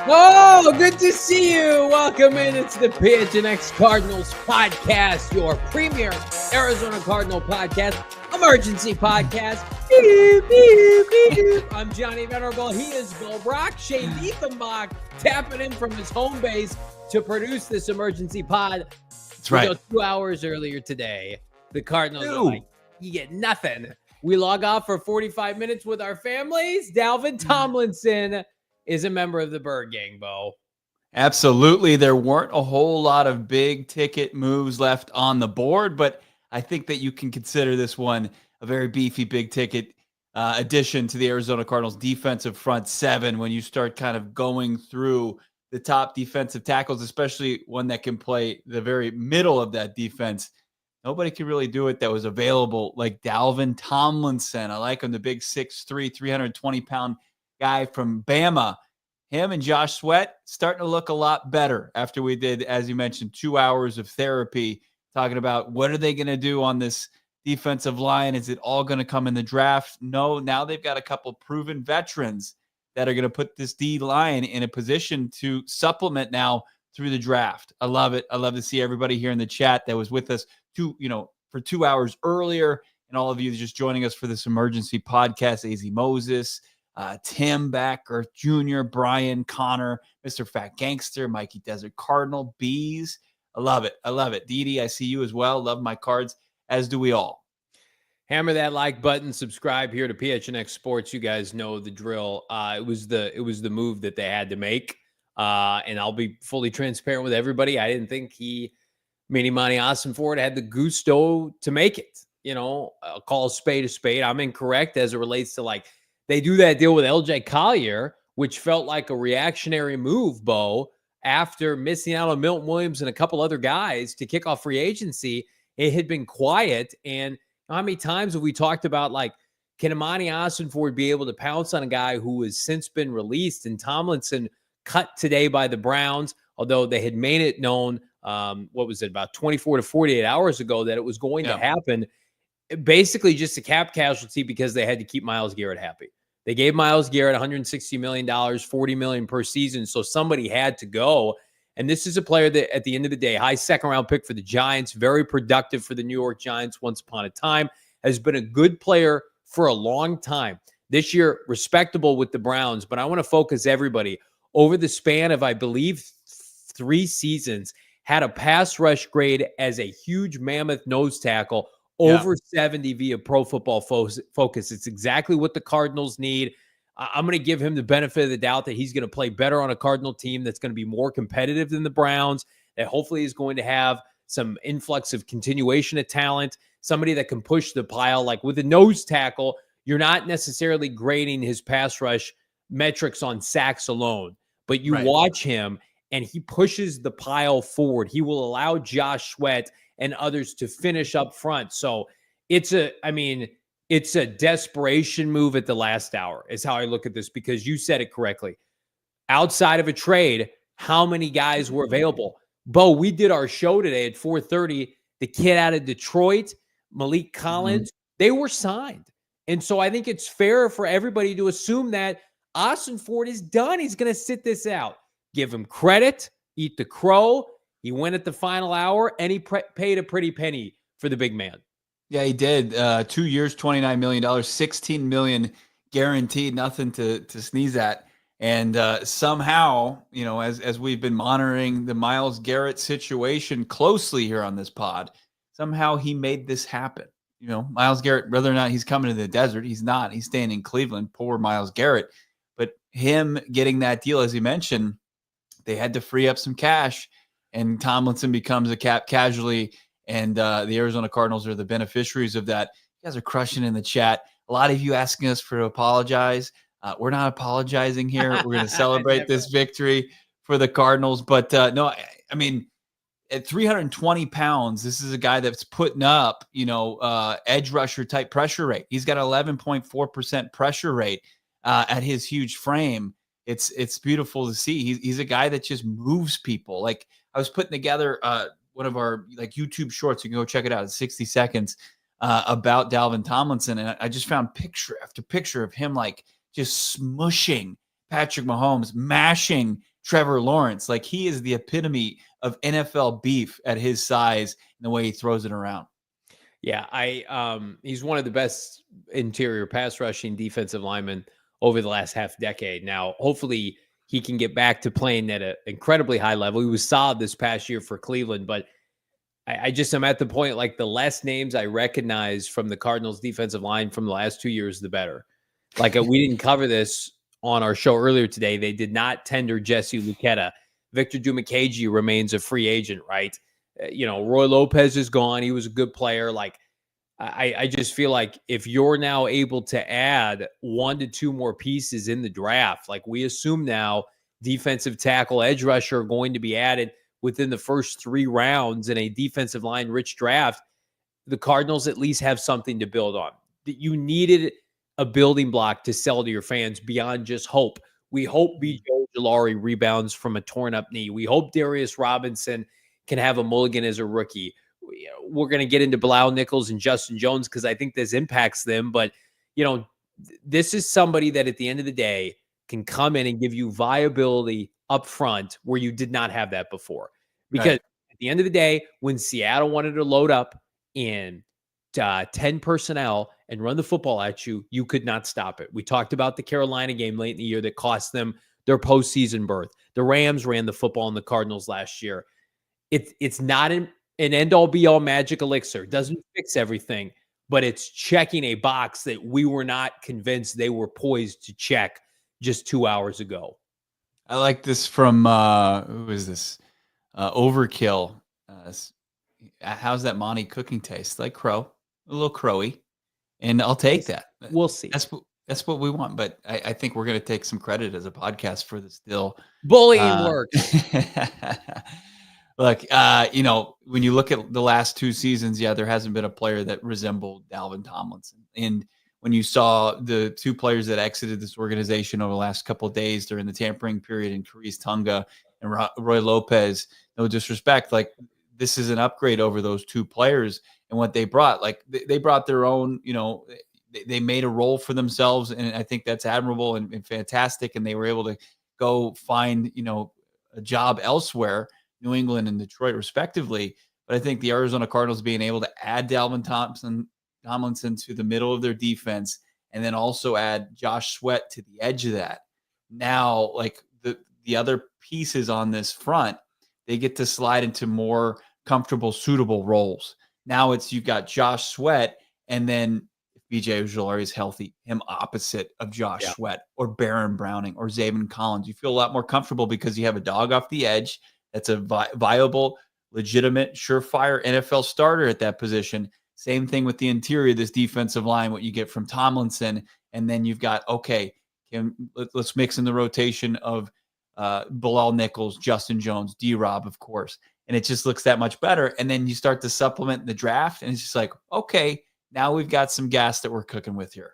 Oh, good to see you. Welcome in. It's the PHNX Cardinals podcast, your premier Arizona Cardinal podcast, emergency podcast. I'm Johnny Venerable. He is Bill Brack. Shane Diefenbach tapping in from his home base to produce this emergency pod. That's right. 2 hours earlier today, the Cardinals are like, you get nothing. We log off for 45 minutes with our families. Dalvin Tomlinson is a member of the Bird Gang, Bo. Absolutely. There weren't a whole lot of big ticket moves left on the board, but I think that you can consider this one a very beefy big ticket addition to the Arizona Cardinals defensive front seven when you start kind of going through the top defensive tackles, especially one that can play the very middle of that defense. Nobody could really do it that was available like Dalvin Tomlinson. I like him, the big 6'3", 320-pound guy from Bama. Him and Josh Sweat starting to look a lot better after we did, as you mentioned, 2 hours of therapy talking about what are they going to do on this defensive line. Is it all going to come in the draft? No, now they've got a couple proven veterans that are going to put this D line in a position to supplement now through the draft. I love it. I love to see everybody here in the chat that was with us for 2 hours earlier, and all of you just joining us for this emergency podcast. AZ Moses, Tim Becker Jr., Brian, Connor, Mr. Fat Gangster, Mikey Desert Cardinal, Bees. I love it. I love it. Dee, I see you as well. Love my cards, as do we all. Hammer that like button, subscribe here to PHNX Sports. You guys know the drill. It was the move that they had to make. And I'll be fully transparent with everybody. I didn't think Monti Ossenfort had the gusto to make it. I'll call a spade. I'm incorrect as it relates to they do that deal with LJ Collier, which felt like a reactionary move, Bo, after missing out on Milton Williams and a couple other guys to kick off free agency. It had been quiet. And how many times have we talked about, can Monti Ossenfort be able to pounce on a guy who has since been released? And Tomlinson cut today by the Browns, although they had made it known, about 24 to 48 hours ago that it was going to happen. Basically just a cap casualty because they had to keep Myles Garrett happy. They gave Myles Garrett $160 million, $40 million per season. So somebody had to go. And this is a player that at the end of the day, high second round pick for the Giants, very productive for the New York Giants once upon a time, has been a good player for a long time. This year, respectable with the Browns. But I want to focus everybody over the span of, I believe, 3 seasons, had a pass rush grade as a huge mammoth nose tackle, over 70 via Pro Football Focus. It's exactly what the Cardinals need. I'm going to give him the benefit of the doubt that he's going to play better on a Cardinal team that's going to be more competitive than the Browns, that hopefully is going to have some influx of continuation of talent, somebody that can push the pile. Like with a nose tackle, you're not necessarily grading his pass rush metrics on sacks alone, but you watch him and he pushes the pile forward. He will allow Josh Sweat and others to finish up front. So it's a desperation move at the last hour is how I look at this, because you said it correctly. Outside of a trade, how many guys were available? Bo, we did our show today at 4:30. The kid out of Detroit, Malik Collins, they were signed. And so I think it's fair for everybody to assume that Ossenfort is done. He's going to sit this out. Give him credit, eat the crow. He went at the final hour, and he paid a pretty penny for the big man. Yeah, he did. 2 years, $29 million, $16 million guaranteed, nothing to sneeze at. And somehow, as we've been monitoring the Myles Garrett situation closely here on this pod, somehow he made this happen. Myles Garrett, whether or not he's coming to the desert, he's not. He's staying in Cleveland. Poor Myles Garrett. But him getting that deal, as you mentioned, they had to free up some cash, and Tomlinson becomes a cap casualty, and the Arizona Cardinals are the beneficiaries of that. You guys are crushing in the chat. A lot of you asking us to apologize. We're not apologizing here. We're going to celebrate this victory for the Cardinals. But no, I mean, at 320 pounds, this is a guy that's putting up, edge rusher type pressure rate. He's got 11.4% pressure rate at his huge frame. It's beautiful to see. He's a guy that just moves people. Like, I was putting together one of our YouTube shorts. You can go check it out. It's 60 seconds about Dalvin Tomlinson, and I just found picture after picture of him just smushing Patrick Mahomes, mashing Trevor Lawrence. Like, he is the epitome of NFL beef at his size and the way he throws it around. Yeah, he's one of the best interior pass rushing defensive linemen over the last half decade. Now, hopefully he can get back to playing at an incredibly high level. He was solid this past year for Cleveland, but I'm at the point, the less names I recognize from the Cardinals defensive line from the last 2 years, the better. We didn't cover this on our show earlier today. They did not tender Jesse Luketa. Victor Dumakaji remains a free agent, right? Roy Lopez is gone. He was a good player. I just feel like if you're now able to add 1 to 2 more pieces in the draft, we assume now defensive tackle, edge rusher are going to be added within the first 3 rounds in a defensive line rich draft, the Cardinals at least have something to build on. You needed a building block to sell to your fans beyond just hope. We hope B.J. Ojulari rebounds from a torn up knee. We hope Darius Robinson can have a mulligan as a rookie. We're going to get into Bilal Nichols and Justin Jones because I think this impacts them. But, this is somebody that at the end of the day can come in and give you viability up front where you did not have that before. Because at the end of the day, when Seattle wanted to load up in 10 personnel and run the football at you, you could not stop it. We talked about the Carolina game late in the year that cost them their postseason berth. The Rams ran the football on the Cardinals last year. It's not an end-all be-all magic elixir. It doesn't fix everything, but it's checking a box that we were not convinced they were poised to check just 2 hours ago. I like this from who is this? Overkill. How's that Monty cooking taste? Like crow, a little crowy, and I'll take that. We'll see. That's what we want. But I think we're going to take some credit as a podcast for the still bullying works. Look, when you look at the last 2 seasons, there hasn't been a player that resembled Dalvin Tomlinson. And when you saw the 2 players that exited this organization over the last couple of days during the tampering period, in Karice Tunga and Roy Lopez, no disrespect, this is an upgrade over those 2 players and what they brought. They brought their own, they made a role for themselves, and I think that's admirable and fantastic. And they were able to go find, a job elsewhere, New England and Detroit, respectively. But I think the Arizona Cardinals being able to add Dalvin Tomlinson to the middle of their defense, and then also add Josh Sweat to the edge of that. Now, the other pieces on this front, they get to slide into more comfortable, suitable roles. Now you've got Josh Sweat, and then if B.J. Ojulari is healthy, him opposite of Josh Sweat or Baron Browning or Zaven Collins. You feel a lot more comfortable because you have a dog off the edge that's a viable, legitimate, surefire NFL starter at that position. Same thing with the interior of this defensive line, what you get from Tomlinson. And then you've got, let's mix in the rotation of Bilal Nichols, Justin Jones, D-Rob, of course. And it just looks that much better. And then you start to supplement the draft, and it's just now we've got some gas that we're cooking with here.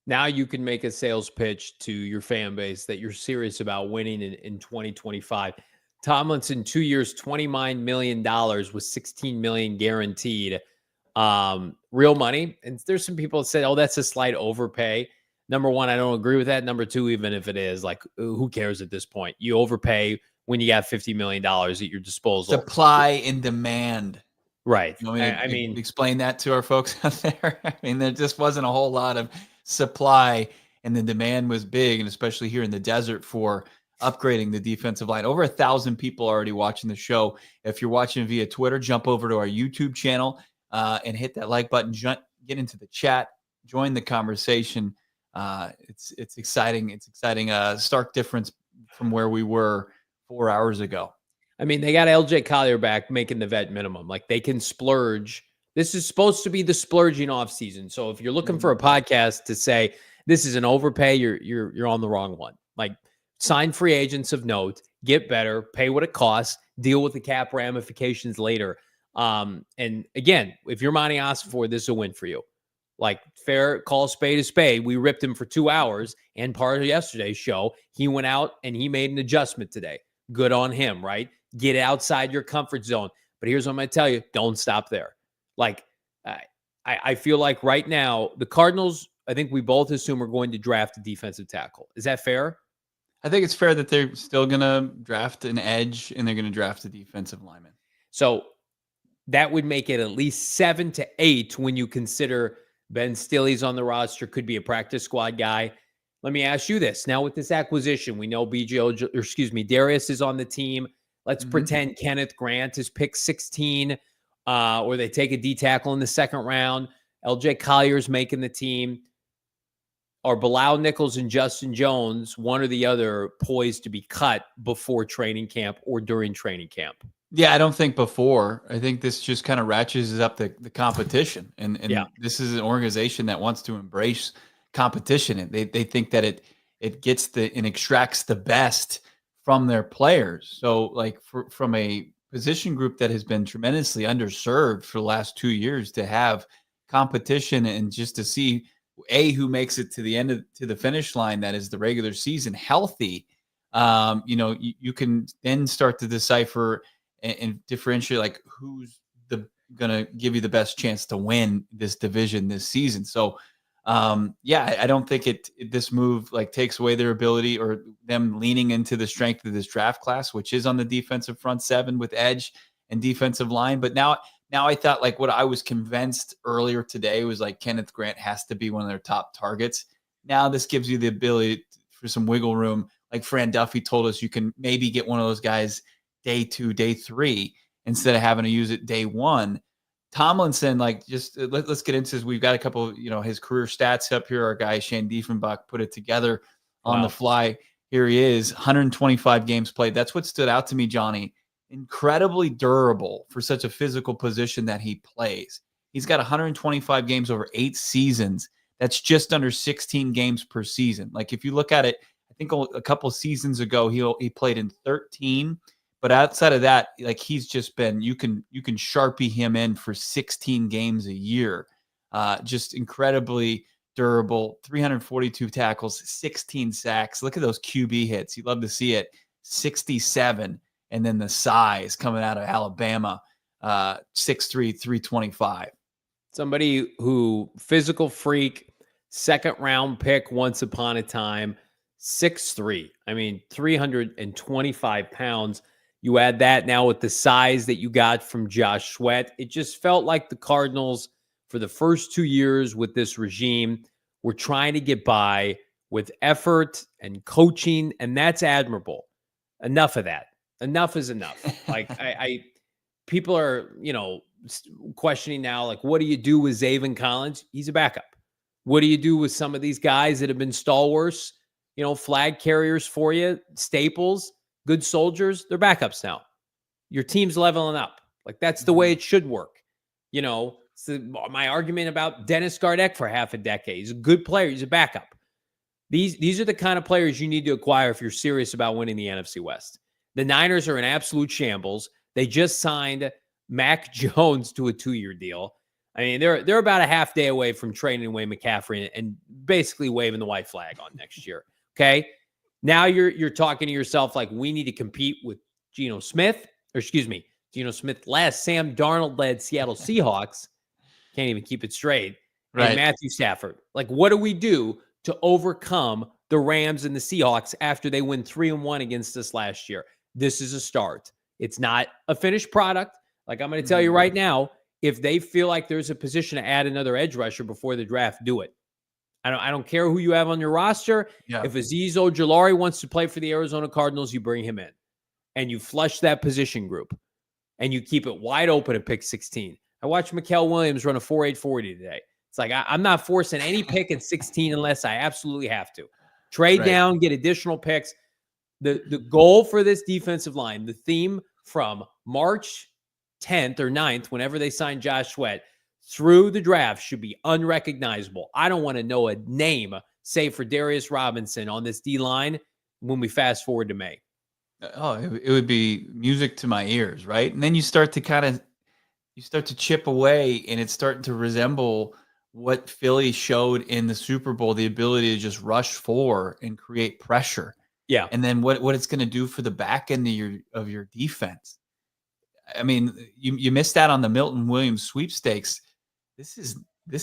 Now you can make a sales pitch to your fan base that you're serious about winning in 2025. Tomlinson, 2 years, $29 million with $16 million guaranteed. Real money. And there's some people that say, oh, that's a slight overpay. Number one, I don't agree with that. Number two, even if it is, who cares at this point? You overpay when you got $50 million at your disposal. Supply and demand. Right. I mean, explain that to our folks out there. I mean, there just wasn't a whole lot of supply, and the demand was big, and especially here in the desert for upgrading the defensive line. Over 1,000 people already watching the show. If you're watching via Twitter, jump over to our YouTube channel and hit that like button. Get into the chat. Join the conversation. It's exciting. It's exciting. Stark difference from where we were 4 hours ago. I mean, they got LJ Collier back making the vet minimum. They can splurge This is supposed to be the splurging off season. So if you're looking for a podcast to say this is an overpay, you're on the wrong one. Like, sign free agents of note, get better, pay what it costs, deal with the cap ramifications later. And again, if you're Monti Ossenfort, this is a win for you. Like, fair, call a spade. We ripped him for 2 hours, and part of yesterday's show, he went out and he made an adjustment today. Good on him, right? Get outside your comfort zone. But here's what I'm going to tell you. Don't stop there. Like, I feel like right now, the Cardinals, I think we both assume are going to draft a defensive tackle. Is that fair? I think it's fair that they're still going to draft an edge and they're going to draft a defensive lineman. So that would make it at least 7 to 8 when you consider Ben Stille's on the roster, could be a practice squad guy. Let me ask you this. Now with this acquisition, we know Darius is on the team. Let's pretend Kenneth Grant is pick 16, or they take a D tackle in the second round. LJ Collier's making the team. Are Bilal Nichols and Justin Jones, one or the other, poised to be cut before training camp or during training camp? Yeah, I don't think before. I think this just kind of ratchets up the competition. And this is an organization that wants to embrace competition. And they think that it gets and extracts the best from their players. So like from a position group that has been tremendously underserved for the last 2 years, to have competition and just to see who makes it to the end to the finish line, that is the regular season, healthy. You can then start to decipher and differentiate like who's going to give you the best chance to win this division this season. So, I don't think this move like takes away their ability or them leaning into the strength of this draft class, which is on the defensive front seven with edge and defensive line. But now I thought like what I was convinced earlier today was like Kenneth Grant has to be one of their top targets. Now this gives you the ability for some wiggle room. Like Fran Duffy told us, you can maybe get one of those guys day 2, day 3, instead of having to use it day 1. Tomlinson, like just let's get into this. We've got a couple of, his career stats up here. Our guy Shane Diefenbach put it together on the fly. Here he is, 125 games played. That's what stood out to me, Johnny. Incredibly durable for such a physical position that he plays. He's got 125 games over 8 seasons. That's just under 16 games per season. Like if you look at it, I think a couple seasons ago he played in 13. But outside of that, like he's just been, you can Sharpie him in for 16 games a year. Just incredibly durable, 342 tackles, 16 sacks. Look at those QB hits. You love to see it. 67. And then the size coming out of Alabama, 6'3", 325. Somebody who physical freak, second round pick once upon a time, 6'3". I mean, 325 pounds. You add that now with the size that you got from Josh Sweat. It just felt like the Cardinals, for the first 2 years with this regime, were trying to get by with effort and coaching, and that's admirable. Enough of that. Enough is enough. Like people are, questioning now, like, what do you do with Zaven Collins? He's a backup. What do you do with some of these guys that have been stalwarts, flag carriers for you, staples, good soldiers? They're backups now. Your team's leveling up. Like, that's the way it should work. My argument about Dennis Gardeck for half a decade. He's a good player. He's a backup. These are the kind of players you need to acquire if you're serious about winning the NFC West. The Niners are in absolute shambles. They just signed Mac Jones to a 2-year deal. I mean, they're about a half day away from trading away McCaffrey and basically waving the white flag on next year. Okay. Now you're talking to yourself like, we need to compete with Geno Smith led Sam Darnold-led Seattle Seahawks. Can't even keep it straight. Right. And Matthew Stafford. Like, what do we do to overcome the Rams and the Seahawks after they win 3-1 against us last year? This is a start. It's not a finished product. Like, I'm going to tell you right now, if they feel like there's a position to add another edge rusher before the draft, do it. I don't care who you have on your roster. Yeah. If Azeez Ojulari wants to play for the Arizona Cardinals, you bring him in and you flush that position group and you keep it wide open at pick 16. I watched Mikael Williams run a 4.8 40 today. It's like, I'm not forcing any pick at 16 unless I absolutely have to. Trade down, get additional picks. The goal for this defensive line, the theme from March 10th or 9th, whenever they signed Josh Sweat, through the draft should be unrecognizable. I don't want to know a name, say for Darius Robinson on this D line when we fast forward to May. Oh, it would be music to my ears, right? And then you start to chip away, and it's starting to resemble what Philly showed in the Super Bowl, the ability to just rush for and create pressure. Yeah. And then what it's going to do for the back end of your defense. I mean, you missed out on the Milton Williams sweepstakes. This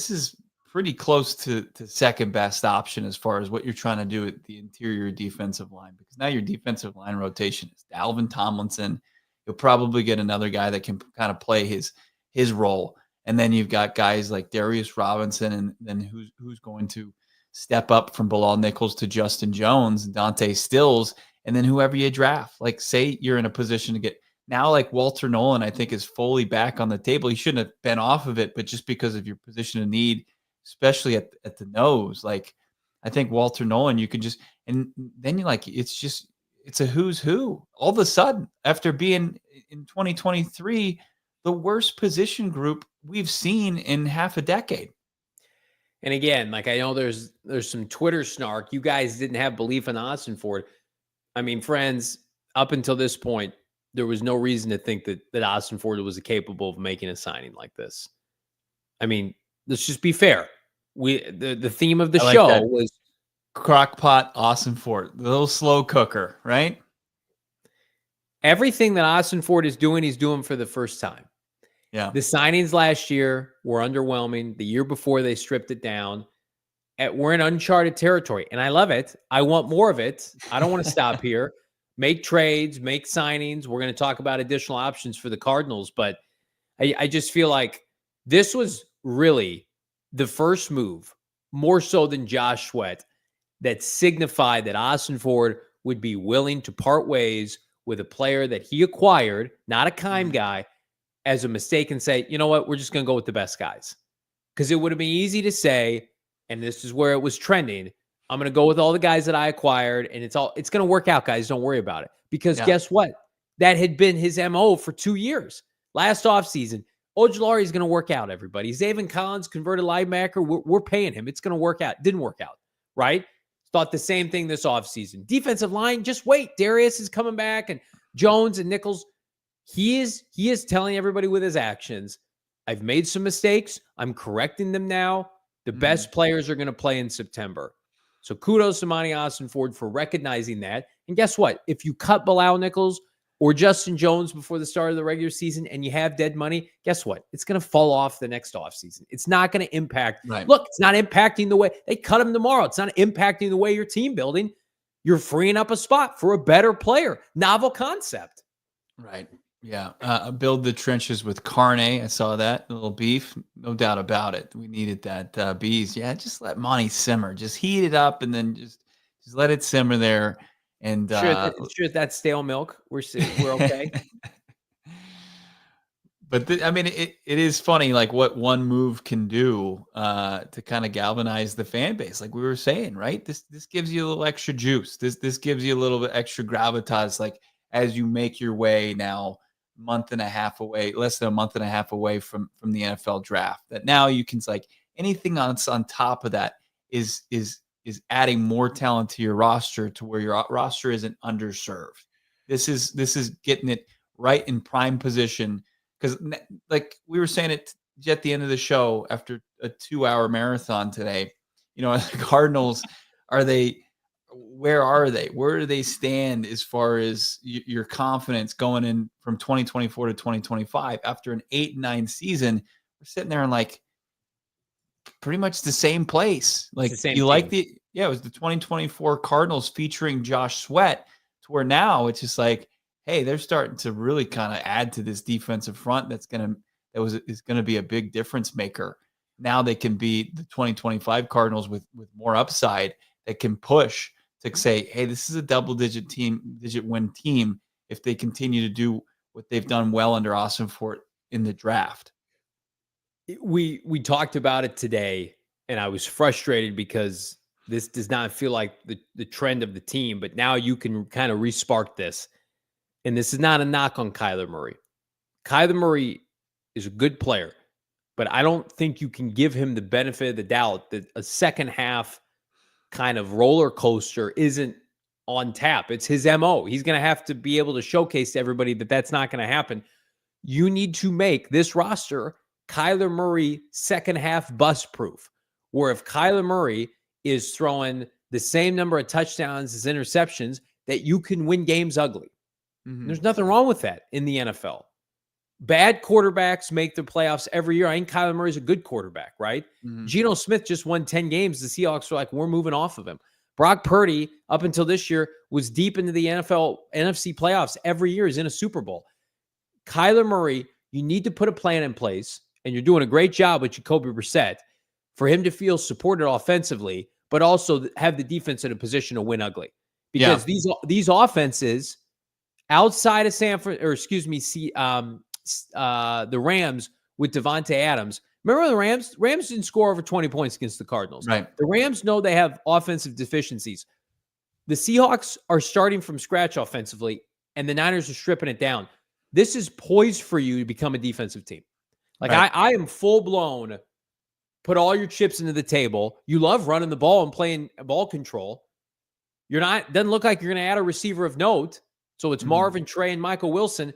is pretty close to second best option as far as what you're trying to do at the interior defensive line, because now your defensive line rotation is Dalvin Tomlinson. You'll probably get another guy that can kind of play his role. And then you've got guys like Darius Robinson, and then who's going to step up from Bilal Nichols to Justin Jones, Dante Stills, and then whoever you draft. Like, say you're in a position to get now, like Walter Nolan, I think, is fully back on the table. He shouldn't have been off of it, but just because of your position of need, especially at the nose, like I think Walter Nolan, you could just, and then you're like, it's a who's who. All of a sudden, after being in 2023, the worst position group we've seen in half a decade. And again, like I know there's some Twitter snark. You guys didn't have belief in Ossenfort. I mean, friends, up until this point, there was no reason to think that Ossenfort was capable of making a signing like this. I mean, let's just be fair. The theme of the show was crockpot Ossenfort, the little slow cooker, right? Everything that Ossenfort is doing, he's doing for the first time. Yeah. The signings last year were underwhelming. The year before, they stripped it down. We're in uncharted territory, and I love it. I want more of it. I don't want to stop here. Make trades, make signings. We're going to talk about additional options for the Cardinals, but I just feel like this was really the first move, more so than Josh Sweat, that signified that Ossenfort would be willing to part ways with a player that he acquired, not a Keim guy, as a mistake, and say, you know what, we're just going to go with the best guys. Because it would have been easy to say, and this is where it was trending, I'm going to go with all the guys that I acquired, and it's going to work out, guys. Don't worry about it. Because guess what? That had been his MO for 2 years. Last offseason, Ojulari is going to work out, everybody. Zaven Collins, converted linebacker, we're paying him. It's going to work out. Didn't work out, right? Thought the same thing this offseason. Defensive line, just wait. Darius is coming back, and Jones and Nichols. He is telling everybody with his actions, I've made some mistakes. I'm correcting them now. The best players are going to play in September. So kudos to Monti Ossenfort for recognizing that. And guess what? If you cut Bilal Nichols or Justin Jones before the start of the regular season and you have dead money, guess what? It's going to fall off the next offseason. It's not going to impact. Right. Look, it's not impacting the way they cut him tomorrow. It's not impacting the way you're team building. You're freeing up a spot for a better player. Novel concept. Right. Yeah. Build the trenches with Carne. I saw that. A little beef. No doubt about it. We needed that bees. Yeah. Just let Monty simmer. Just heat it up and then just let it simmer there. And sure that's stale milk. We're okay. But I mean, it is funny, like what one move can do to kind of galvanize the fan base. Like we were saying, right? This gives you a little extra juice. This gives you a little bit extra gravitas. Like as you make your way now, less than a month and a half away from the NFL draft. That now you can like anything on top of that is adding more talent to your roster to where your roster isn't underserved. This is getting it right in prime position. Because, like we were saying it at the end of the show after a 2-hour marathon today, you know, the Cardinals, where are they? Where do they stand as far as your confidence going in from 2024 to 2025? After an 8-9 season, we're sitting there in like pretty much the same place. Like it was the 2024 Cardinals featuring Josh Sweat, to where now it's just like, hey, they're starting to really kind of add to this defensive front is going to be a big difference maker. Now they can be the 2025 Cardinals with more upside that can push to say, hey, this is a digit win team if they continue to do what they've done well under Ossenfort in the draft. We talked about it today, and I was frustrated because this does not feel like the trend of the team, but now you can kind of re-spark this. And this is not a knock on Kyler Murray. Kyler Murray is a good player, but I don't think you can give him the benefit of the doubt that a second half kind of roller coaster isn't on tap. It's his MO. He's going to have to be able to showcase to everybody that that's not going to happen. You need to make this roster Kyler Murray second half bust proof, where if Kyler Murray is throwing the same number of touchdowns as interceptions, that you can win games ugly. There's nothing wrong with that in the NFL. Bad quarterbacks make the playoffs every year. I think Kyler Murray's a good quarterback, right? Geno Smith just won 10 games. The Seahawks were like, we're moving off of him. Brock Purdy, up until this year, was deep into the NFC playoffs every year. He's in a Super Bowl. Kyler Murray, you need to put a plan in place, and you're doing a great job with Jacoby Brissett for him to feel supported offensively, but also have the defense in a position to win ugly. Because these offenses outside of the Rams with Devontae Adams. Remember the Rams? Rams didn't score over 20 points against the Cardinals. Right. The Rams know they have offensive deficiencies. The Seahawks are starting from scratch offensively, and the Niners are stripping it down. This is poised for you to become a defensive team. Like I am full blown. Put all your chips into the table. You love running the ball and playing ball control. Doesn't look like you're going to add a receiver of note. So it's Marvin, Trey, and Michael Wilson.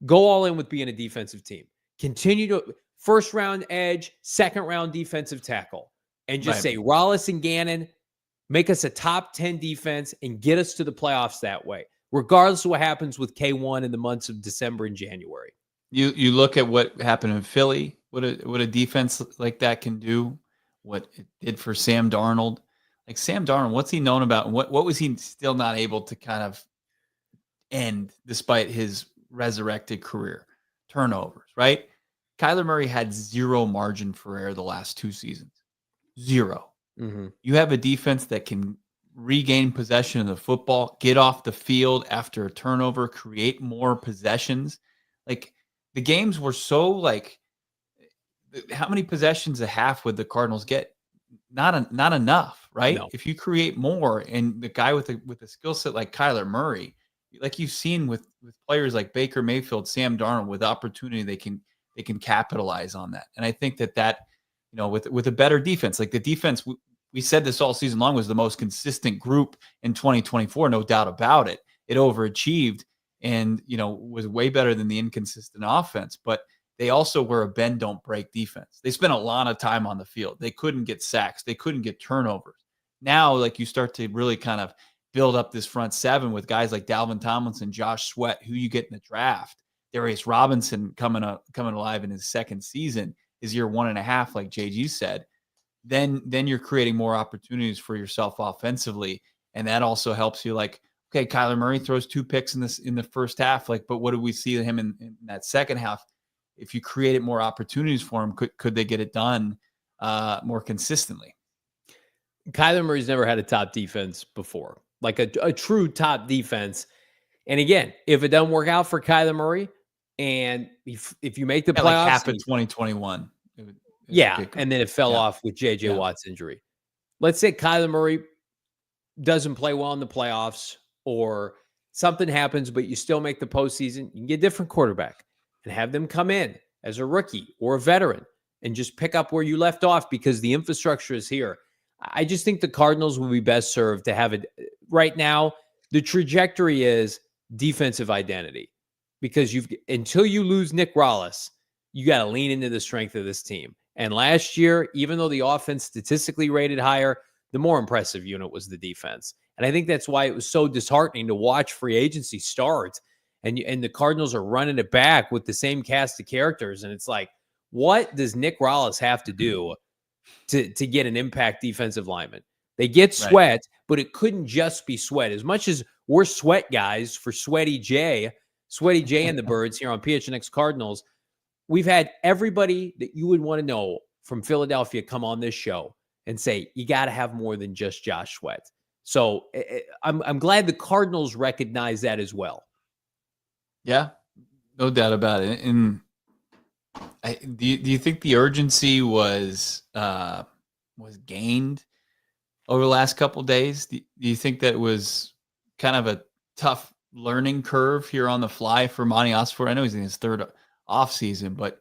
Go all in with being a defensive team. Continue to first round edge, second round defensive tackle, and just say Rollis and Gannon, make us a top 10 defense and get us to the playoffs that way, regardless of what happens with K1 in the months of December and January. You look at what happened in Philly, what a defense like that can do, what it did for Sam Darnold. Like Sam Darnold, what's he known about? And what was he still not able to kind of end despite his resurrected career? Turnovers, right? Kyler Murray had zero margin for error the last 2 seasons. Zero. You have a defense that can regain possession of the football, get off the field after a turnover, create more possessions. Like the games were so like, how many possessions a half would the Cardinals get? Not enough, right? No. If you create more, and the guy with a skill set like Kyler Murray, like you've seen with players like Baker Mayfield, Sam Darnold, with opportunity, they can capitalize on that. And I think that with a better defense, like the defense, we said this all season long, was the most consistent group in 2024, no doubt about it. It overachieved and was way better than the inconsistent offense, but they also were a bend don't break defense. They spent a lot of time on the field. They couldn't get sacks. They couldn't get turnovers. Now, like, you start to really kind of build up this front seven with guys like Dalvin Tomlinson, Josh Sweat, who you get in the draft, Darius Robinson coming alive in his second season, his year 1.5, like JG said. Then you're creating more opportunities for yourself offensively, and that also helps you. Like, okay, Kyler Murray throws 2 picks in the first half, like, but what do we see him in that second half? If you created more opportunities for him, could they get it done more consistently? Kyler Murray's never had a top defense before, like a true top defense. And again, if it doesn't work out for Kyler Murray, and if you make the playoffs, like happened 2021, and then it fell off with JJ Watt's injury. Let's say Kyler Murray doesn't play well in the playoffs, or something happens, but you still make the postseason. You can get a different quarterback and have them come in as a rookie or a veteran and just pick up where you left off, because the infrastructure is here. I just think the Cardinals will be best served to have it right now. The trajectory is defensive identity, because until you lose Nick Rollis, you got to lean into the strength of this team. And last year, even though the offense statistically rated higher, the more impressive unit was the defense. And I think that's why it was so disheartening to watch free agency start, and the Cardinals are running it back with the same cast of characters. And it's like, what does Nick Rollis have to do to get an impact defensive lineman? They get Sweat, but it couldn't just be Sweat. As much as we're Sweat guys for Sweaty J and the Birds here on PHNX Cardinals, we've had everybody that you would want to know from Philadelphia come on this show and say, you got to have more than just Josh Sweat. So I'm glad the Cardinals recognize that as well. Yeah, no doubt about it. And do you think the urgency was gained over the last couple of days? Do you think that was kind of a tough learning curve here on the fly for Monti Ossenfort? I know he's in his third offseason, but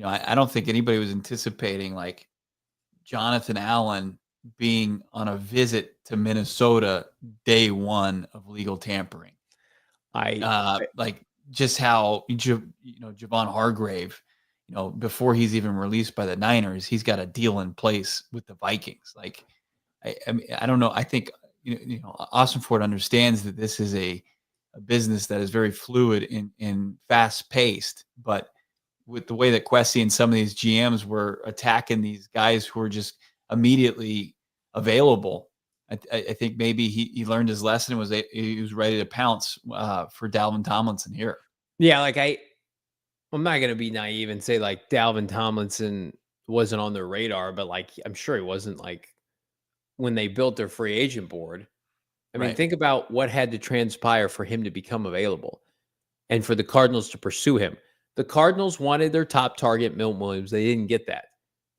I don't think anybody was anticipating like Jonathan Allen being on a visit to Minnesota day one of legal tampering. I Like just how Javon Hargrave, before he's even released by the Niners, he's got a deal in place with the Vikings. Like, I mean, I don't know. I think Ossenfort understands that this is a business that is very fluid and fast paced, but with the way that Kwesi and some of these GMs were attacking these guys who were just immediately available, I think maybe he learned his lesson and he was ready to pounce for Dalvin Tomlinson here. Yeah, like I'm not gonna be naive and say like Dalvin Tomlinson wasn't on their radar, but like I'm sure he wasn't like when they built their free agent board. I mean, Right. think about what had to transpire for him to become available and for the Cardinals to pursue him. The Cardinals wanted their top target, Milton Williams. They didn't get that.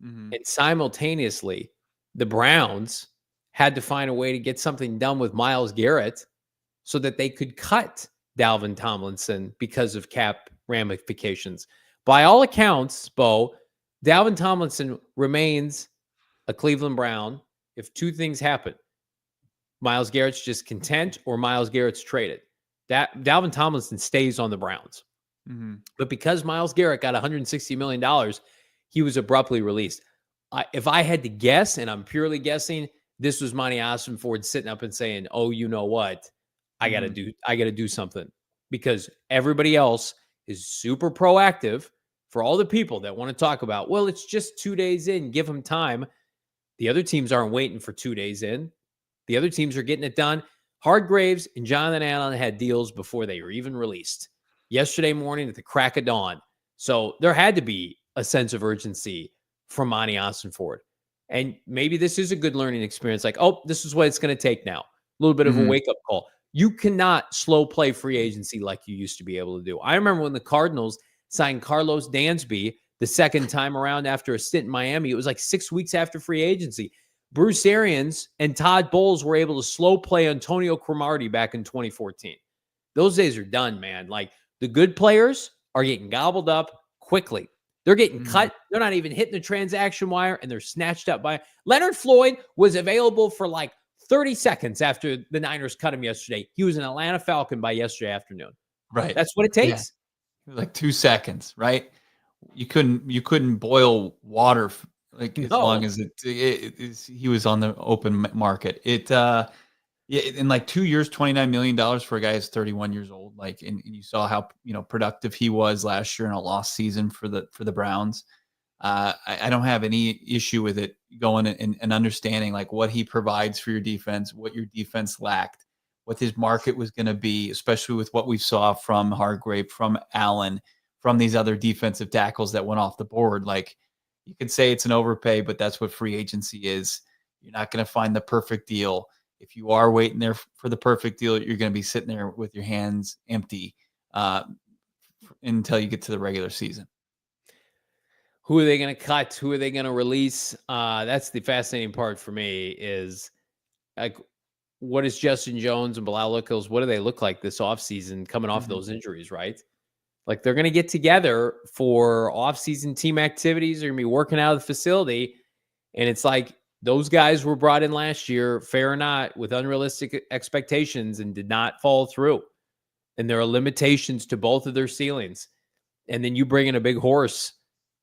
Mhm. And simultaneously, the Browns had to find a way to get something done with Myles Garrett so that they could cut Dalvin Tomlinson because of cap ramifications. By all accounts, Bo, Dalvin Tomlinson remains a Cleveland Brown if two things happen. Myles Garrett's just content or Myles Garrett's traded. That Dalvin Tomlinson stays on the Browns. Mhm. But because Myles Garrett got $160 million, he was abruptly released. If I had to guess, and I'm purely guessing, this was Monti Ossenfort sitting up and saying, "Oh, you know what? I got to Mhm. do. I got to do something," because everybody else is super proactive. For all the people that want to talk about, well, it's just 2 days in, give them time. The other teams aren't waiting for 2 days in. The other teams are getting it done. Hargraves and Jonathan Allen had deals before they were even released yesterday morning at the crack of dawn. So there had to be a sense of urgency from Monti Ossenfort. And maybe this is a good learning experience. Like, oh, this is what it's going to take now. A little bit of a Mhm. wake up call. You cannot slow play free agency like you used to be able to do. I remember when the Cardinals signed Carlos Dansby the second time around after a stint in Miami. It was like 6 weeks after free agency. Bruce Arians and Todd Bowles were able to slow play Antonio Cromartie back in 2014. Those days are done, man. Like the good players are getting gobbled up quickly. They're getting Mhm. cut. They're not even hitting the transaction wire and they're snatched up by Leonard Floyd was available for like 30 seconds after the Niners cut him yesterday. He was an Atlanta Falcon by yesterday afternoon. Right. That's what it Yeah. takes. Like 2 seconds, right? You couldn't boil water like as long No. as he was on the open market. Yeah, in like 2 years, $29 million for a guy who's 31 years old. Like, and you saw how productive he was last year in a lost season for the Browns. I don't have any issue with it going and understanding like what he provides for your defense, what your defense lacked, what his market was going to be, especially with what we saw from Hargrave, from Allen, from these other defensive tackles that went off the board. Like you could say it's an overpay, but that's what free agency is. You're not going to find the perfect deal. If you are waiting there for the perfect deal, you're going to be sitting there with your hands empty until you get to the regular season. Who are they going to cut? Who are they going to release? That's the fascinating part for me is like, what is Justin Jones and Bilal Nichols? What do they look like this offseason coming off Mhm. those injuries, right? Like they're going to get together for offseason team activities. They're going to be working out of the facility. And it's like those guys were brought in last year, fair or not, with unrealistic expectations and did not follow through. And there are limitations to both of their ceilings. And then you bring in a big horse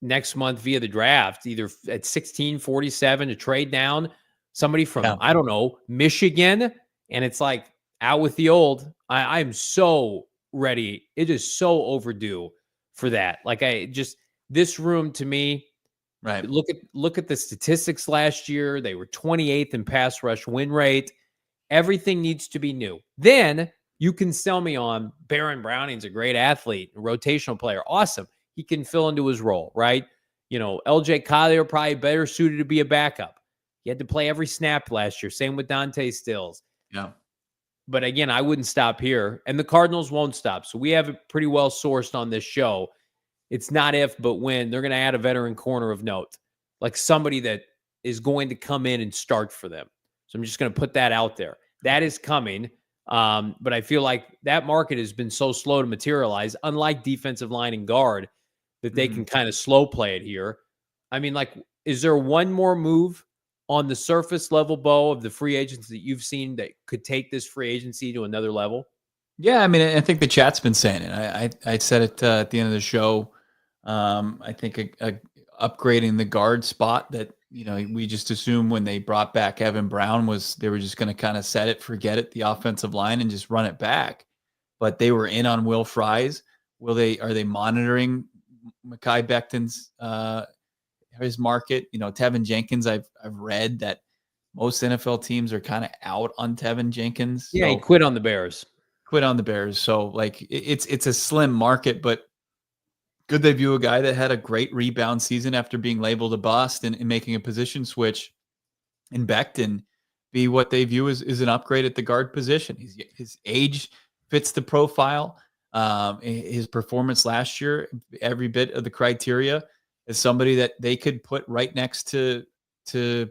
next month via the draft, either at 1647 to trade down somebody Yeah. from, I don't know, Michigan. And it's like out with the old. I'm so ready. It is so overdue for that. Like this room to me, Right. look at the statistics last year. They were 28th in pass rush win rate. Everything needs to be new. Then you can sell me on Baron Browning's a great athlete, a rotational player. Awesome. He can fill into his role, right? LJ Collier probably better suited to be a backup. He had to play every snap last year. Same with Dante Stills. Yeah. But again, I wouldn't stop here. And the Cardinals won't stop. So we have it pretty well sourced on this show. It's not if, but when. They're going to add a veteran corner of note, like somebody that is going to come in and start for them. So I'm just going to put that out there. That is coming. But I feel like that market has been so slow to materialize, unlike defensive line and guard. that they can kind of slow play it here. I mean, like, is there one more move on the surface level, Bo, of the free agents that you've seen that could take this free agency to another level? Yeah, I mean, I think the chat's been saying it. I said it at the end of the show. I think upgrading the guard spot that we just assumed when they brought back Evan Brown was they were just going to kind of set it, forget it, the offensive line, and just run it back. But they were in on Will Fries. Are they monitoring Mekhi Becton's his market? Tevin Jenkins. I've read that most NFL teams are kind of out on Tevin Jenkins. Yeah, he quit on the Bears. So like it's a slim market, but could they view a guy that had a great rebound season after being labeled a bust and making a position switch in Becton be what they view as an upgrade at the guard position? His age fits the profile. His performance last year, every bit of the criteria, is somebody that they could put right next to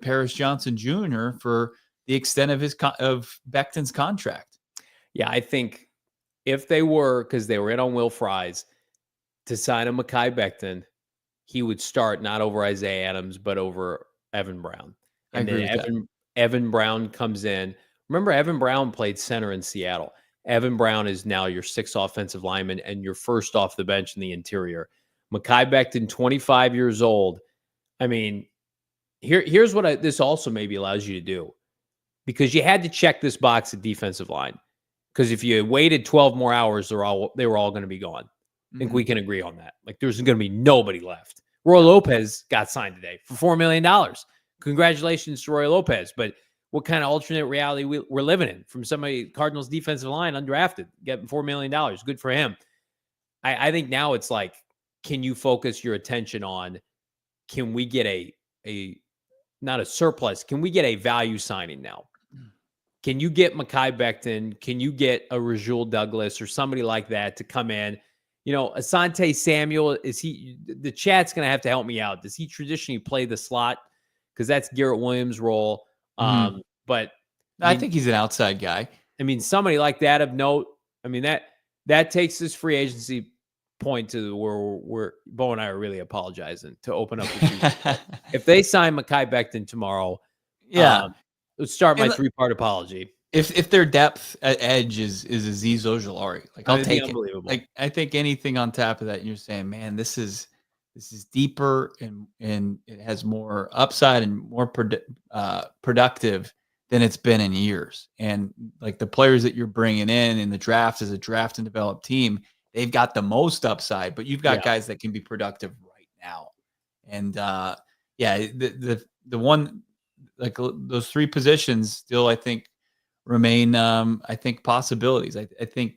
Paris Johnson Jr. for the extent of Becton's contract. Yeah, I think if they were, because they were in on Will Fries, to sign a Mekhi Becton, he would start not over Isaiah Adams, but over Evan Brown. And then Evan Brown comes in. Remember, Evan Brown played center in Seattle. Evan Brown is now your sixth offensive lineman and your first off the bench in the interior. Mekhi Becton, 25 years old. I mean, here's what this also maybe allows you to do, because you had to check this box at defensive line. Because if you waited 12 more hours, they were all going to be gone. I think we can agree on that. Like, there's going to be nobody left. Roy Lopez got signed today for $4 million. Congratulations to Roy Lopez. But what kind of alternate reality we're living in from somebody, Cardinals defensive line, undrafted, getting $4 million. Good for him. I think now it's like, can you focus your attention on, can we get a not a surplus, can we get a value signing now? Can you get Mekhi Becton? Can you get a Rasul Douglas or somebody like that to come in? Asante Samuel, the chat's going to have to help me out. Does he traditionally play the slot? Because that's Garrett Williams' role. But I think he's an outside guy. I mean, somebody like that of note. I mean, that takes this free agency point to where Bo and I are really apologizing to open up the season. If they sign Mekhi Becton tomorrow, let's start my three-part apology. If their depth at edge is Azeez Ojulari, like, I'll take it. Like, I think anything on top of that, you're saying, man, this is deeper and it has more upside and more productive than it's been in years. And like the players that you're bringing in the draft as a draft and develop team, they've got the most upside, but you've got guys that can be productive right now. And the one, like, those three positions still, I think, remain, I think, possibilities. I think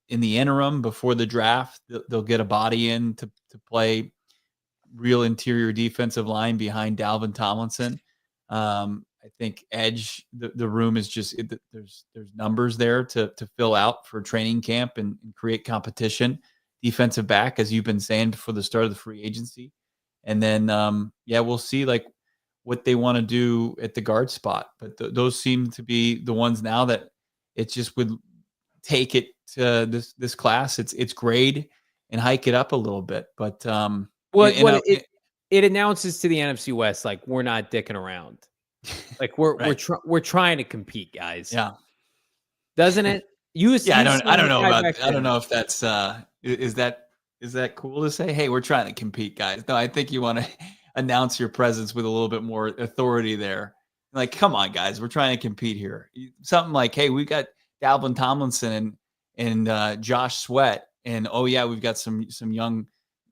in the interim before the draft, they'll get a body in to play real interior defensive line behind Dalvin Tomlinson. I think edge, the room is just, there's numbers there to fill out for training camp and create competition. Defensive back, as you've been saying before the start of the free agency. And then, we'll see like what they want to do at the guard spot. But those seem to be the ones now that it just would take it to this class. It's grade and hike it up a little bit. But it announces to the NFC West, like, we're not dicking around. Like, we're trying to compete, guys. Yeah. Doesn't it? I don't know about, I don't know if that's is that cool to say, hey, we're trying to compete, guys? No, I think you want to announce your presence with a little bit more authority there. Like, come on, guys, we're trying to compete here. Something like, hey, we got Dalvin Tomlinson and Josh Sweat, and we've got some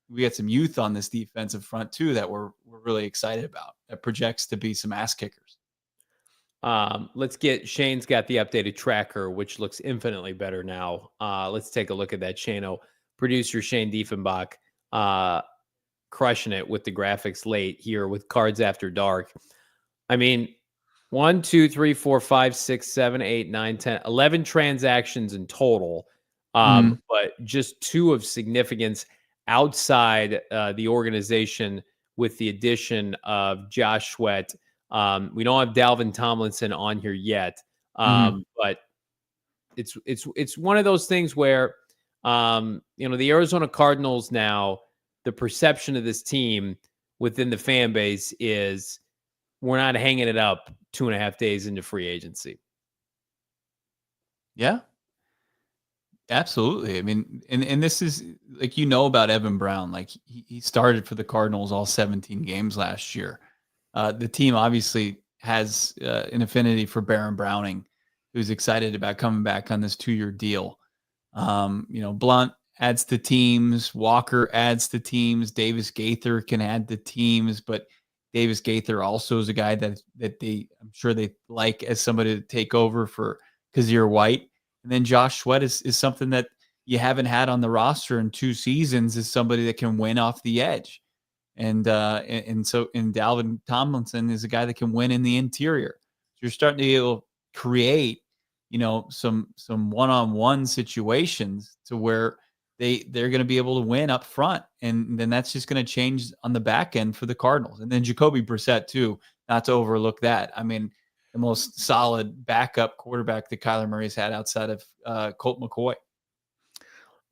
youth on this defensive front too that we're really excited about. That projects to be some ass kickers. Shane's got the updated tracker, which looks infinitely better now. Let's take a look at that. Producer Shane Diefenbach, crushing it with the graphics late here with Cards After Dark. I mean, 1, 2, 3, 4, 5, 6, 7, 8, 9, 10, 11 transactions in total. But just 2 of significance outside the organization with the addition of Josh Sweat. We don't have Dalvin Tomlinson on here yet, but it's one of those things where the Arizona Cardinals now the perception of this team within the fan base is we're not hanging it up 2.5 days into free agency. Yeah. Absolutely. I mean, and this is like, about Evan Brown. Like he started for the Cardinals all 17 games last year. The team obviously has an affinity for Baron Browning, who's excited about coming back on this 2-year deal. Blunt adds to teams, Walker adds to teams, Davis Gaither can add to teams, but Davis Gaither also is a guy that I'm sure they like as somebody to take over for Kazir White. And then Josh Sweat is something that you haven't had on the roster in 2 seasons, is somebody that can win off the edge. And Dalvin Tomlinson is a guy that can win in the interior. So you're starting to be able to create, some one-on-one situations to where they're going to be able to win up front. And then that's just going to change on the back end for the Cardinals. And then Jacoby Brissett too, not to overlook that. I mean, the most solid backup quarterback that Kyler Murray's had outside of Colt McCoy.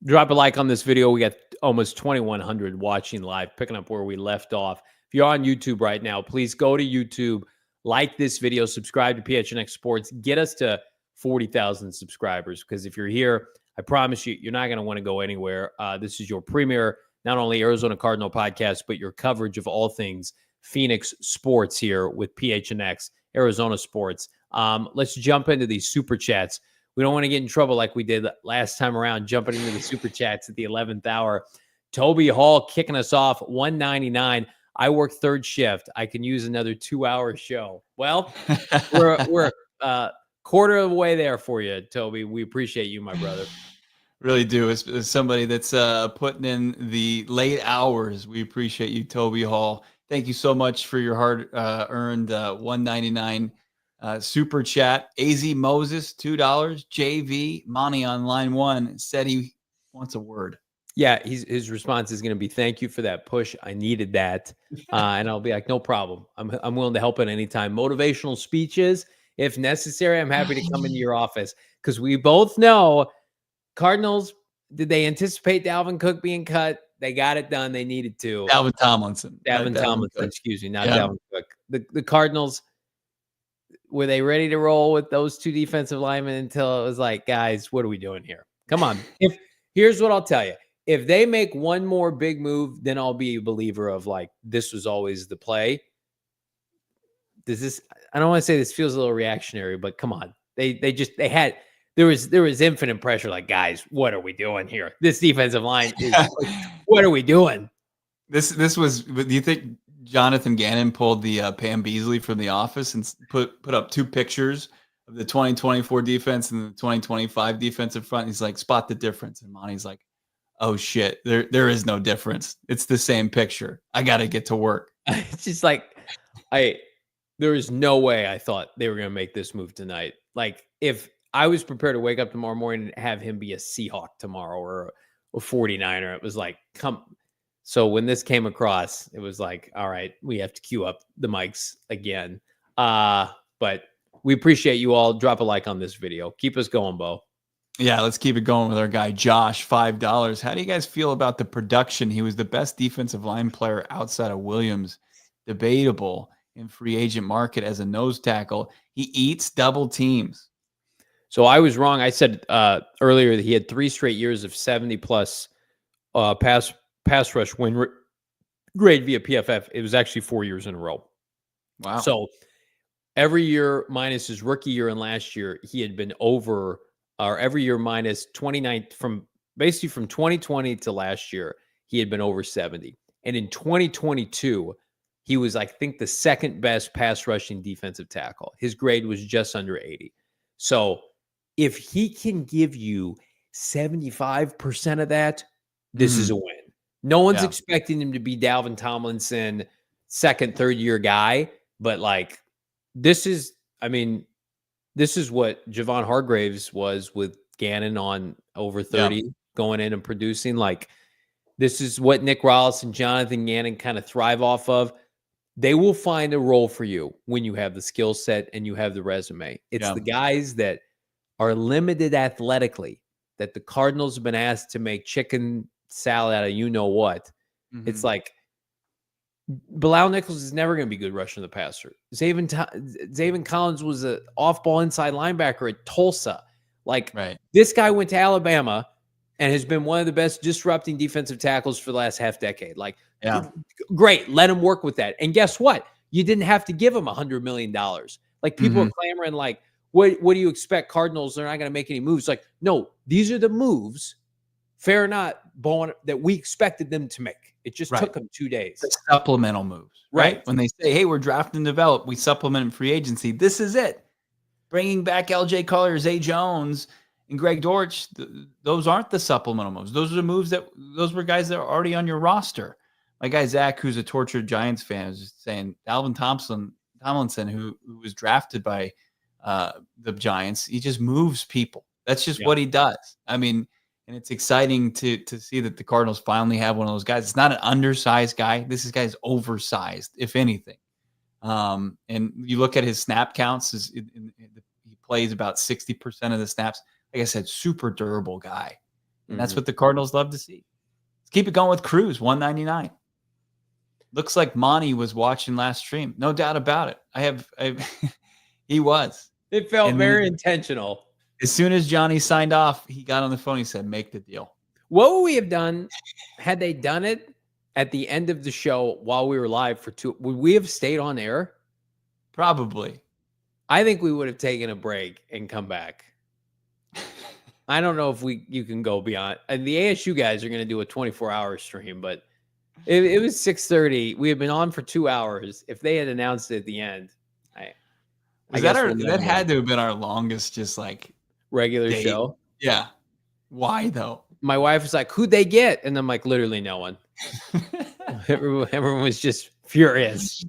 Drop a like on this video. We got almost 2,100 watching live, picking up where we left off. If you're on YouTube right now, please go to YouTube, like this video, subscribe to PHNX Sports, get us to 40,000 subscribers. Because if you're here, I promise you're not going to want to go anywhere. This is your premier, not only Arizona Cardinal podcast, but your coverage of all things Phoenix sports here with PHNX, Arizona sports. Let's jump into these super chats. We don't want to get in trouble like we did last time around, jumping into the super chats at the 11th hour. Toby Hall kicking us off, $1.99. I work third shift. I can use another 2-hour show. Well, we're quarter of the way there for you, Toby. We appreciate you, my brother. Really do. As somebody that's putting in the late hours, we appreciate you, Toby Hall. Thank you so much for your hard-earned $1.99 super chat. AZ Moses, $2. JV Monty on line 1 said he wants a word. Yeah, his response is going to be, thank you for that push. I needed that. And I'll be like, no problem. I'm willing to help at any time. Motivational speeches, if necessary, I'm happy to come into your office. Because we both know Cardinals, did they anticipate Dalvin Cook being cut? They got it done. They needed to. Dalvin Tomlinson. Dalvin Tomlinson, excuse me, not Dalvin Cook. The Cardinals, were they ready to roll with those 2 defensive linemen until it was like, guys, what are we doing here? Come on. Here's what I'll tell you. If they make one more big move, then I'll be a believer of like, this was always the play. I don't want to say this feels a little reactionary, but come on. There was infinite pressure. Like, guys, what are we doing here? This defensive line is, what are we doing? This was, do you think Jonathan Gannon pulled the Pam Beasley from The Office and put up 2 pictures of the 2024 defense and the 2025 defensive front? He's like, spot the difference. And Monty's like, oh shit, there is no difference. It's the same picture. I got to get to work. It's just like, there is no way I thought they were going to make this move tonight. Like, if I was prepared to wake up tomorrow morning and have him be a Seahawk tomorrow or a 49er, it was like, come. So when this came across, it was like, all right, we have to queue up the mics again. But we appreciate you all. Drop a like on this video. Keep us going, Bo. Yeah, let's keep it going with our guy, Josh, $5. How do you guys feel about the production? He was the best defensive line player outside of Williams. Debatable in free agent market as a nose tackle. He eats double teams. So I was wrong. I said earlier that he had 3 straight years of 70-plus pass rush win grade via PFF. It was actually 4 years in a row. Wow. So every year minus his rookie year and last year, he had been over, or every year minus 29 from 2020 to last year, he had been over 70. And in 2022, he was, I think, the second best pass rushing defensive tackle. His grade was just under 80. So if he can give you 75% of that, this is a win. No one's expecting him to be Dalvin Tomlinson, second, third year guy, but like this is what Javon Hargraves was with Gannon on over 30 going in and producing. Like, this is what Nick Rollis and Jonathan Gannon kind of thrive off of. They will find a role for you when you have the skill set and you have the resume. It's the guys that are limited athletically that the Cardinals have been asked to make chicken salad out of you know what. It's like Bilal Nichols is never going to be good rushing the passer. Zaven Collins was an off-ball inside linebacker at Tulsa. Like, this guy went to Alabama and has been one of the best disrupting defensive tackles for the last half decade. Like, great. Let him work with that. And guess what? You didn't have to give him $100 million. Like, people are clamoring like, what do you expect? Cardinals, they're not going to make any moves. Like, no, these are the moves, fair or not, Bowen, that we expected them to make. It just took them 2 days. The supplemental moves, right? When they say, hey, we're draft and develop, we supplement in free agency. This is it. Bringing back LJ Collier, Zay Jones, and Greg Dortch, those aren't the supplemental moves. Those are the moves those were guys that are already on your roster. My guy, Zach, who's a tortured Giants fan, is just saying Dalvin Tomlinson, who was drafted by the Giants, he just moves people. That's just what he does. I mean, and it's exciting to see that the Cardinals finally have one of those guys. It's not an undersized guy. This guy's oversized, if anything. And you look at his snap counts, he plays about 60% of the snaps. Like I said, super durable guy. And that's what the Cardinals love to see. Let's keep it going with Cruz, 199. Looks like Monty was watching last stream. No doubt about it. He was. It felt very intentional. As soon as Johnny signed off, he got on the phone. He said, make the deal. What would we have done had they done it at the end of the show while we were live for 2? Would we have stayed on air? Probably. I think we would have taken a break and come back. I don't know if you can go beyond. And the ASU guys are going to do a 24-hour stream, but it was 6:30. We had been on for 2 hours. If they had announced it at the end, that had to have been our longest, just like regular show. Yeah. Why though? My wife was like, "Who'd they get?" And I'm like, "Literally no one." Everyone was just furious.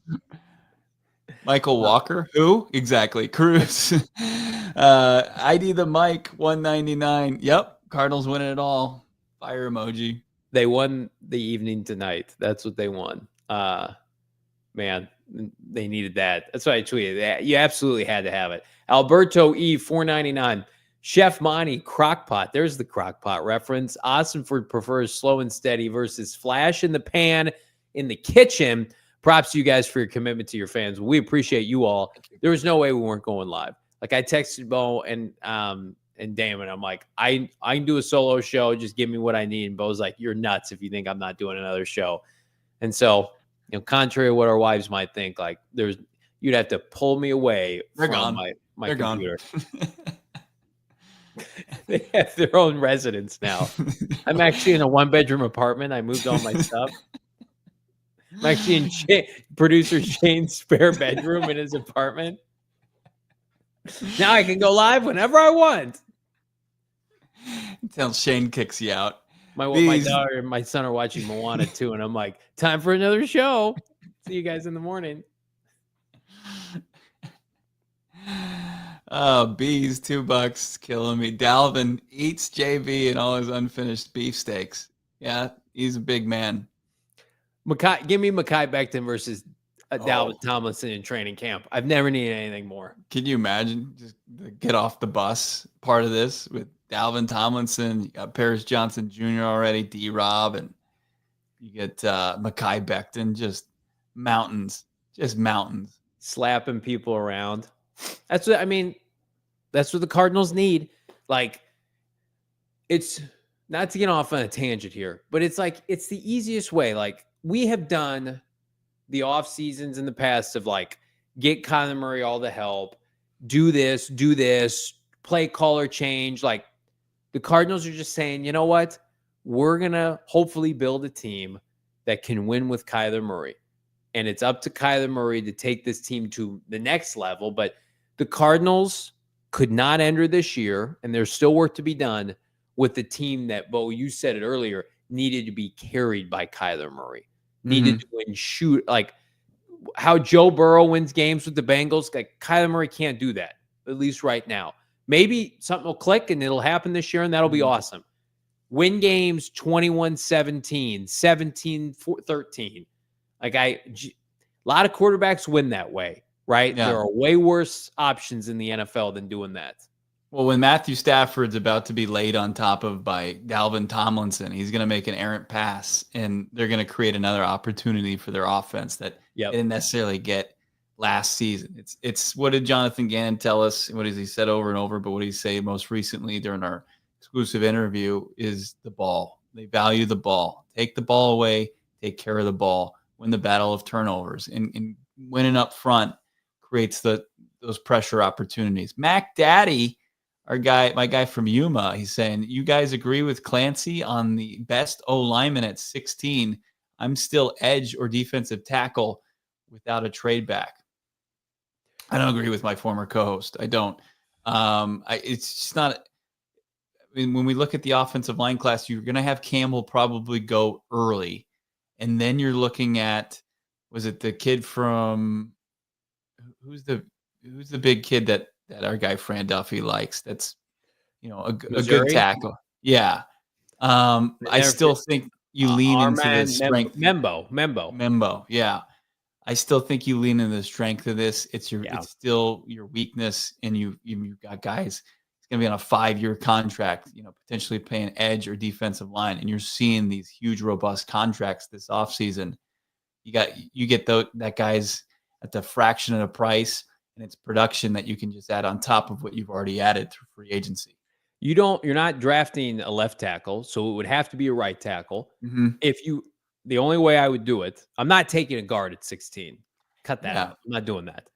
Michael Walker, who exactly? Cruz. ID the mic 199. Yep, Cardinals winning it all. Fire emoji. They won the evening tonight. That's what they won. Man, they needed that. That's why I tweeted. You absolutely had to have it. Alberto E 499. Chef Monty Crockpot. There's the Crockpot reference. Ossenfort prefers slow and steady versus flash in the pan in the kitchen. Props to you guys for your commitment to your fans. We appreciate you all. There was no way we weren't going live. Like, I texted Bo and Damon. I'm like, I can do a solo show. Just give me what I need. And Bo's like, you're nuts if you think I'm not doing another show. And so, contrary to what our wives might think, like, you'd have to pull me away from my computer. They have their own residence now. I'm actually in a 1-bedroom apartment. I moved all my stuff. I'm actually in producer Shane's spare bedroom in his apartment. Now I can go live whenever I want. Until Shane kicks you out. My daughter and my son are watching Moana 2, and I'm like, time for another show. See you guys in the morning. Oh, bees, $2, killing me. Dalvin eats JV and all his unfinished beefsteaks. Yeah, he's a big man. Give me Mekhi Becton versus Dalvin Tomlinson in training camp. I've never needed anything more. Can you imagine just the get off the bus part of this with Dalvin Tomlinson? You got Paris Johnson Jr. already, D-Rob, and you get Mekhi Becton. Just mountains. Slapping people around. That's what the Cardinals need. Like, it's not to get off on a tangent here, but it's like, it's the easiest way. Like, we have done the off seasons in the past of like, get Kyler Murray all the help, do this, play caller change. Like, the Cardinals are just saying, you know what? We're going to hopefully build a team that can win with Kyler Murray. And it's up to Kyler Murray to take this team to the next level. But the Cardinals could not enter this year, and there's still work to be done with the team that, Bo, you said it earlier, needed to be carried by Kyler Murray. Needed to win, shoot, like how Joe Burrow wins games with the Bengals. Like, Kyler Murray can't do that, at least right now. Maybe something will click and it'll happen this year, and that'll be awesome. Win games 21-17, 17-13. Like, a lot of quarterbacks win that way, right? Yeah. There are way worse options in the NFL than doing that. Well, when Matthew Stafford's about to be laid on top of by Dalvin Tomlinson, he's going to make an errant pass, and they're going to create another opportunity for their offense that Yep. they didn't necessarily get last season. It's what did Jonathan Gannon tell us? What has he said over and over? But what did he say most recently during our exclusive interview is the ball. They value the ball. Take the ball away. Take care of the ball. Win the battle of turnovers, and winning up front creates those pressure opportunities. Mac Daddy, my guy from Yuma, he's saying, you guys agree with Clancy on the best O lineman at 16. I'm still edge or defensive tackle without a trade back. I don't agree with my former co-host. I don't. It's just not. I mean, when we look at the offensive line class, you're going to have Campbell probably go early, and then you're looking at, was it the kid from who's the big kid that our guy Fran Duffy likes? That's a good tackle. Yeah. I still think you lean into the strength. Membo. Yeah. I still think you lean into the strength of this. It's still your weakness, and you've got guys. It's going to be on a 5-year contract, potentially playing edge or defensive line, and you're seeing these huge, robust contracts this offseason. You get that guys at the fraction of the price, and it's production that you can just add on top of what you've already added through free agency. You're not drafting a left tackle, so it would have to be a right tackle. Mm-hmm. The only way I would do it, I'm not taking a guard at 16. Cut that out. I'm not doing that.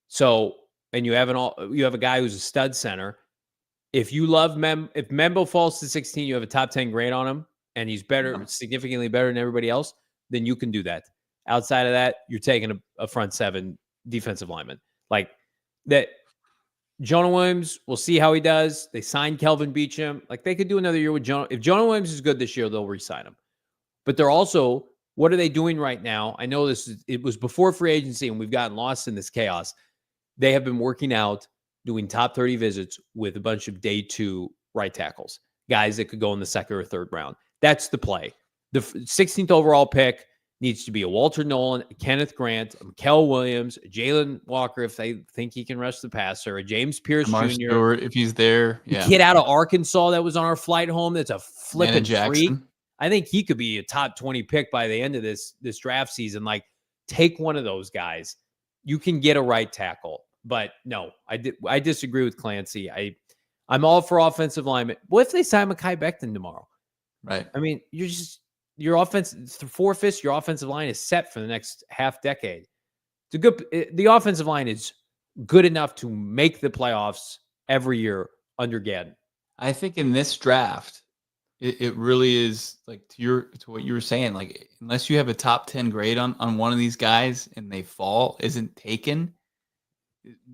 So, and you have a guy who's a stud center. If you love if Membo falls to 16, you have a top 10 grade on him, and he's significantly better than everybody else, then you can do that. Outside of that, you're taking a front 7 defensive lineman. Like that. Jonah Williams, we'll see how he does. They signed Kelvin Beachum. Like, they could do another year with Jonah. If Jonah Williams is good this year, they'll re-sign him. But they're also, what are they doing right now? I know it was before free agency, and we've gotten lost in this chaos. They have been working out, doing top 30 visits with a bunch of day 2 right tackles, guys that could go in the 2nd or 3rd round. That's the play. The 16th overall pick needs to be a Walter Nolan, a Kenneth Grant, a Kel Williams, a Jalen Walker if they think he can rush the passer, a James Pierce Amar Jr. Stewart, if he's there. The kid out of Arkansas that was on our flight home that's a flipping freak. I think he could be a top 20 pick by the end of this draft season. Like, take one of those guys. You can get a right tackle. But no, I disagree with Clancy. I'm all for offensive linemen. What if they sign Mekhi Becton tomorrow? Right. I mean, your offense, 4/5, your offensive line is set for the next half decade. The offensive line is good enough to make the playoffs every year under Gannon. I think in this draft, it really is like to what you were saying. Like, unless you have a top 10 grade on one of these guys and they isn't taken,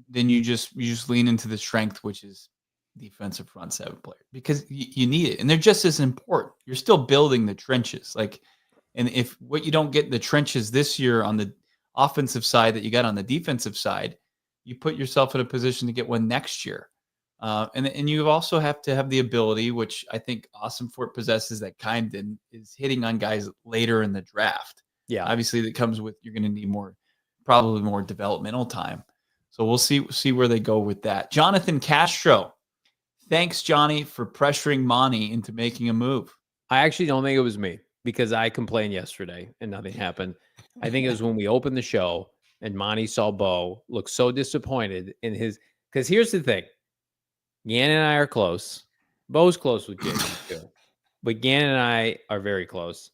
then you just lean into the strength, which is defensive front 7 player, because you need it, and they're just as important. You're still building the trenches, and if what you don't get in the trenches this year on the offensive side that you got on the defensive side, you put yourself in a position to get one next year. And you also have to have the ability, which I think Ossenfort possesses, that kind is hitting on guys later in the draft. Yeah, obviously that comes with, you're going to need probably more developmental time. So we'll see where they go with that. Jonathan Castro. Thanks, Johnny, for pressuring Monty into making a move. I actually don't think it was me, because I complained yesterday and nothing happened. I think it was when we opened the show and Monty saw Bo look so disappointed in his, because here's the thing. Gannon and I are close. Bo's close with JJ too. But Gannon and I are very close.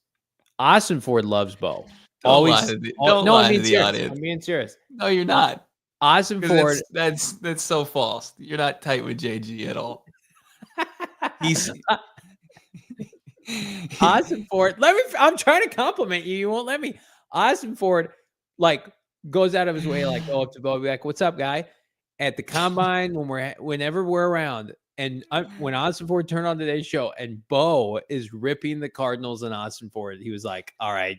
Ossenfort loves Bo. Don't lie to the audience. I'm being serious. No, you're not. Ossenfort. That's so false. You're not tight with JG at all. He's Ossenfort. I'm trying to compliment you. You won't let me. Ossenfort goes out of his way, go up to Bo, be like, "What's up, guy?" At the combine, whenever we're around, and when Ossenfort turned on today's show, and Bo is ripping the Cardinals and Ossenfort, he was like, "All right,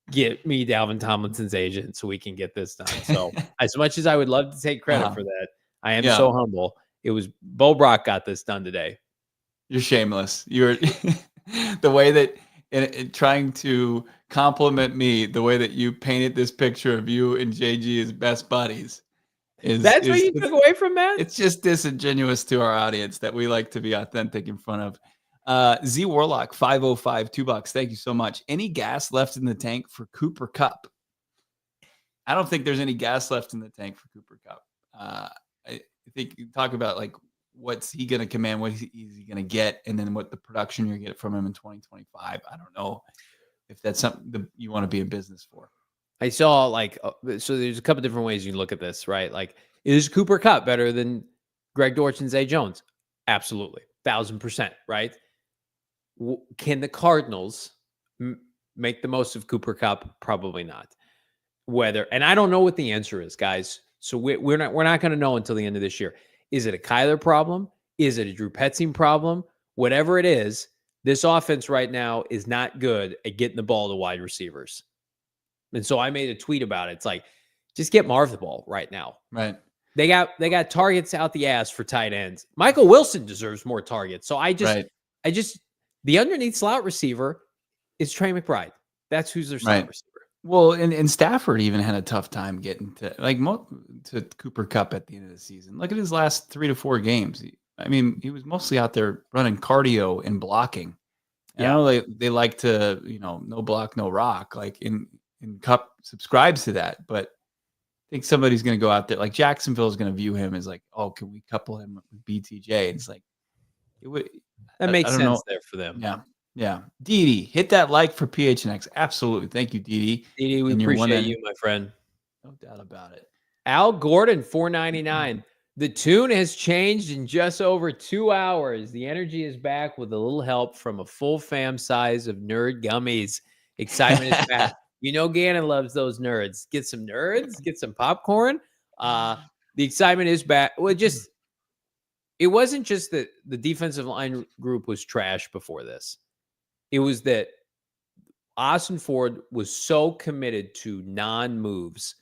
get me Dalvin Tomlinson's agent so we can get this done." So as much as I would love to take credit for that, I am so humble. It was Bo Brack got this done today. You're shameless. You're the way that in trying to compliment me, the way that you painted this picture of you and JG as best buddies. That's what you took away from that? It's just disingenuous to our audience that we like to be authentic in front of. Z Warlock 505 $2. Thank you so much. Any gas left in the tank for Cooper Kupp? I don't think there's any gas left in the tank for Cooper Kupp. I think you talk about like what's he going to command, what is he going to get, and then what the production you're going to get from him in 2025. I don't know if that's something that you want to be in business for. I saw so there's a couple different ways you can look at this, right? Like, is Cooper Kupp better than Greg Dortch and Zay Jones? Absolutely. 1,000%, right? Can the Cardinals make the most of Cooper Kupp? Probably not. And I don't know what the answer is, guys. So we're not going to know until the end of this year. Is it a Kyler problem? Is it a Drew Petzing problem? Whatever it is, this offense right now is not good at getting the ball to wide receivers. And so I made a tweet about it. It's like, just get Marv the ball right now. Right. They got targets out the ass for tight ends. Michael Wilson deserves more targets. So the underneath slot receiver is Trey McBride. That's who's their slot receiver. Well, and Stafford even had a tough time getting to to Cooper Kupp at the end of the season. Look at his last 3 to 4 games. He was mostly out there running cardio and blocking. And I know they like to, no block, no rock. Like in Kupp subscribes to that, but I think somebody's going to go out there. Like Jacksonville is going to view him as like, oh, can we couple him with BTJ? And it's like, that makes sense there for them. Yeah. Yeah. Didi, hit that like for PHNX. Absolutely. Thank you, Didi. Didi, we appreciate you, my friend. No doubt about it. Al Gordon, $4.99. The tune has changed in just over 2 hours. The energy is back with a little help from a full fam size of nerd gummies. Excitement is back. Gannon loves those nerds. Get some nerds, get some popcorn. The excitement is back. Well, it wasn't just that the defensive line group was trash before this. It was that Ossenfort was so committed to non-moves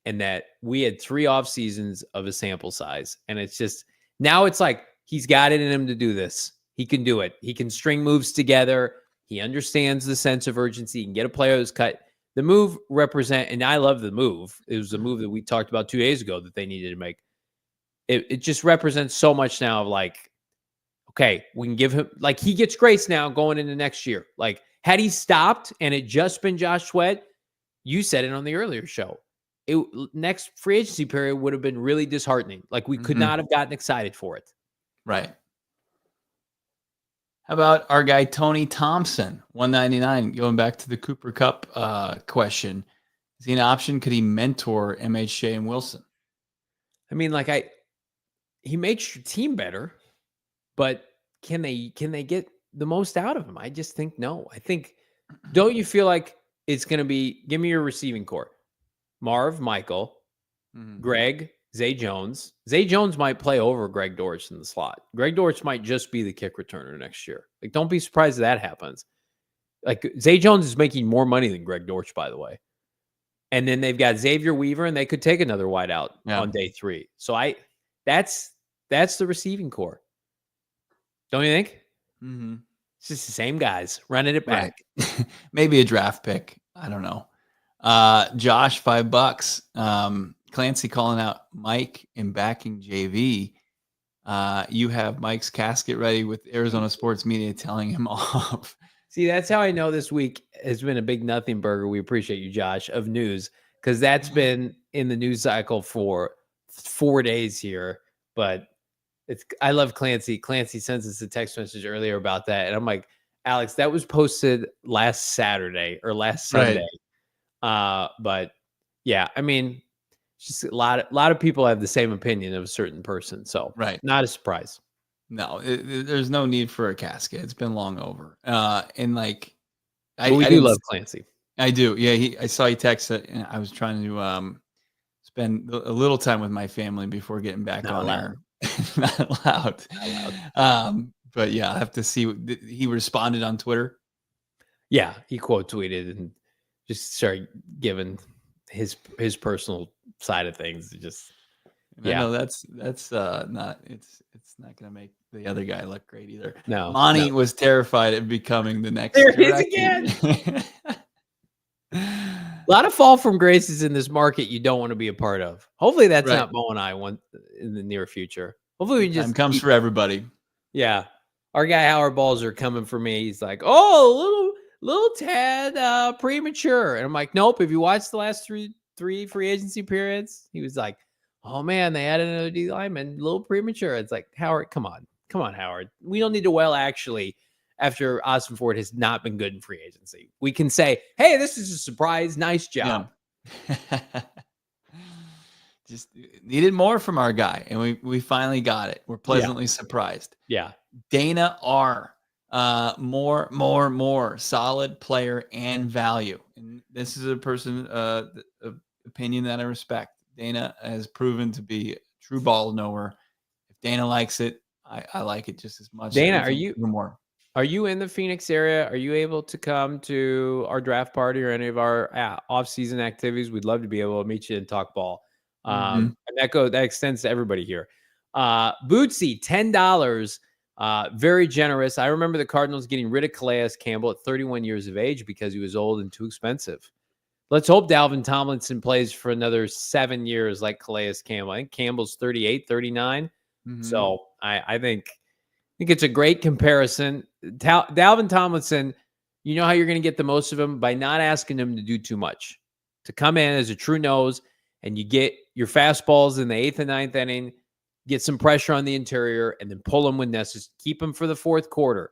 and that we had 3 off seasons of a sample size. And it's just, now it's like, he's got it in him to do this. He can do it. He can string moves together. He understands the sense of urgency. He can get a player who's cut. The move and I love the move. It was a move that we talked about 2 days ago that they needed to make. It just represents so much now of like, okay, we can give him, like, he gets grace now going into next year. Like, had he stopped and it just been Josh Sweat, you said it on the earlier show, next free agency period would have been really disheartening. Like, we could not have gotten excited for it. Right. How about our guy, Tony Thompson, $1.99, going back to the Cooper Kupp question. Is he an option? Could he mentor MHJ and Wilson? I mean, he makes your team better. But can they get the most out of him? I just think no. Don't you feel like it's going to be, give me your receiving core. Marv, Michael, Greg, Zay Jones. Zay Jones might play over Greg Dortch in the slot. Greg Dortch might just be the kick returner next year. Like, don't be surprised if that happens. Like, Zay Jones is making more money than Greg Dortch, by the way. And then they've got Xavier Weaver, and they could take another wideout on day 3. So that's the receiving core. Don't you think? Mm-hmm. It's just the same guys running it back. Right. Maybe a draft pick. I don't know. Josh, $5. Clancy calling out Mike and backing JV. You have Mike's casket ready with Arizona sports media telling him off. See, that's how I know this week has been a big nothing burger. We appreciate you, Josh, of news, because that's been in the news cycle for 4 days here. But I love Clancy. Clancy sends us a text message earlier about that. And I'm like, Alex, that was posted last Saturday or last Sunday. Right. But yeah, I mean, just a lot of people have the same opinion of a certain person. So not a surprise. No, there's no need for a casket. It's been long over. And like, we do love Clancy. I do. Yeah. I saw you text it, and I was trying to spend a little time with my family before getting back on air. Not allowed. But yeah, I have to see. He responded on Twitter. Yeah, he quote tweeted and just started giving his personal side of things. Just no, that's not. It's not going to make the other guy look great either. No, Monty was terrified of becoming the next. There he is again. lot of fall from graces in this market you don't want to be a part of. Hopefully that's Right. not Mo and I want in the near future. Hopefully we can Time just comes keep, for everybody. yeah. Our guy Howard Balls are coming for me. He's like, oh, little tad premature. And I'm like, nope. If you watch the last three free agency periods, he was like, oh man, they added another D lineman, a little premature. It's like, Howard, come on, Howard. We don't need to actually after Ossenfort has not been good in free agency. We can say, hey, this is a surprise. Nice job. Yeah. Just needed more from our guy, and we finally got it. We're pleasantly surprised. Yeah. Dana R. More solid player and value. And this is a person, opinion that I respect. Dana has proven to be a true ball knower. If Dana likes it, I like it just as much. Dana, Even more. Are you in the Phoenix area? Are you able to come to our draft party or any of our off-season activities? We'd love to be able to meet you and talk ball. And that extends to everybody here. Bootsy, $10. Very generous. I remember the Cardinals getting rid of Calais Campbell at 31 years of age because he was old and too expensive. Let's hope Dalvin Tomlinson plays for another 7 years like Calais Campbell. I think Campbell's 38, 39. So I think it's a great comparison. Dalvin Tomlinson, you know how you're going to get the most of him by not asking him to do too much. To come in as a true nose and you get your fastballs in the 8th and 9th inning, get some pressure on the interior, and then pull him when necessary. Keep him for the fourth quarter.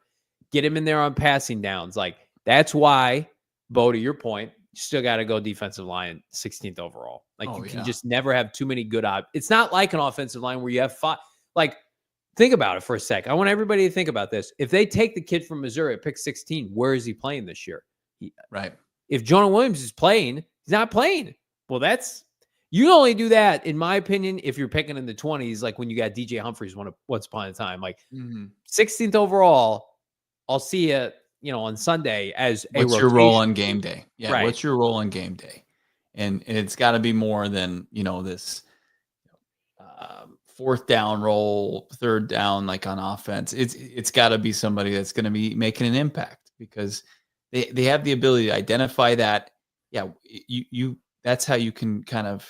Get him in there on passing downs. Like, that's why, Bo, to your point, you still got to go defensive line 16th overall. Like, you can just never have too many good odds. It's not like an offensive line where you have 5. Like, think about it for a sec. I want everybody to think about this. If they take the kid from Missouri at pick 16, where is he playing this year? Right. If Jonah Williams is playing, he's not playing. Well, you only do that, in my opinion, if you're picking in the 20s, like when you got DJ Humphries once upon a time. Like 16th overall, I'll see you on Sunday as a rotation. What's your role on game day? Yeah, right. What's your role on game day? And it's got to be more than, this fourth down role, third down, like on offense. It's got to be somebody that's going to be making an impact because they have the ability to identify that. Yeah, that's how you can kind of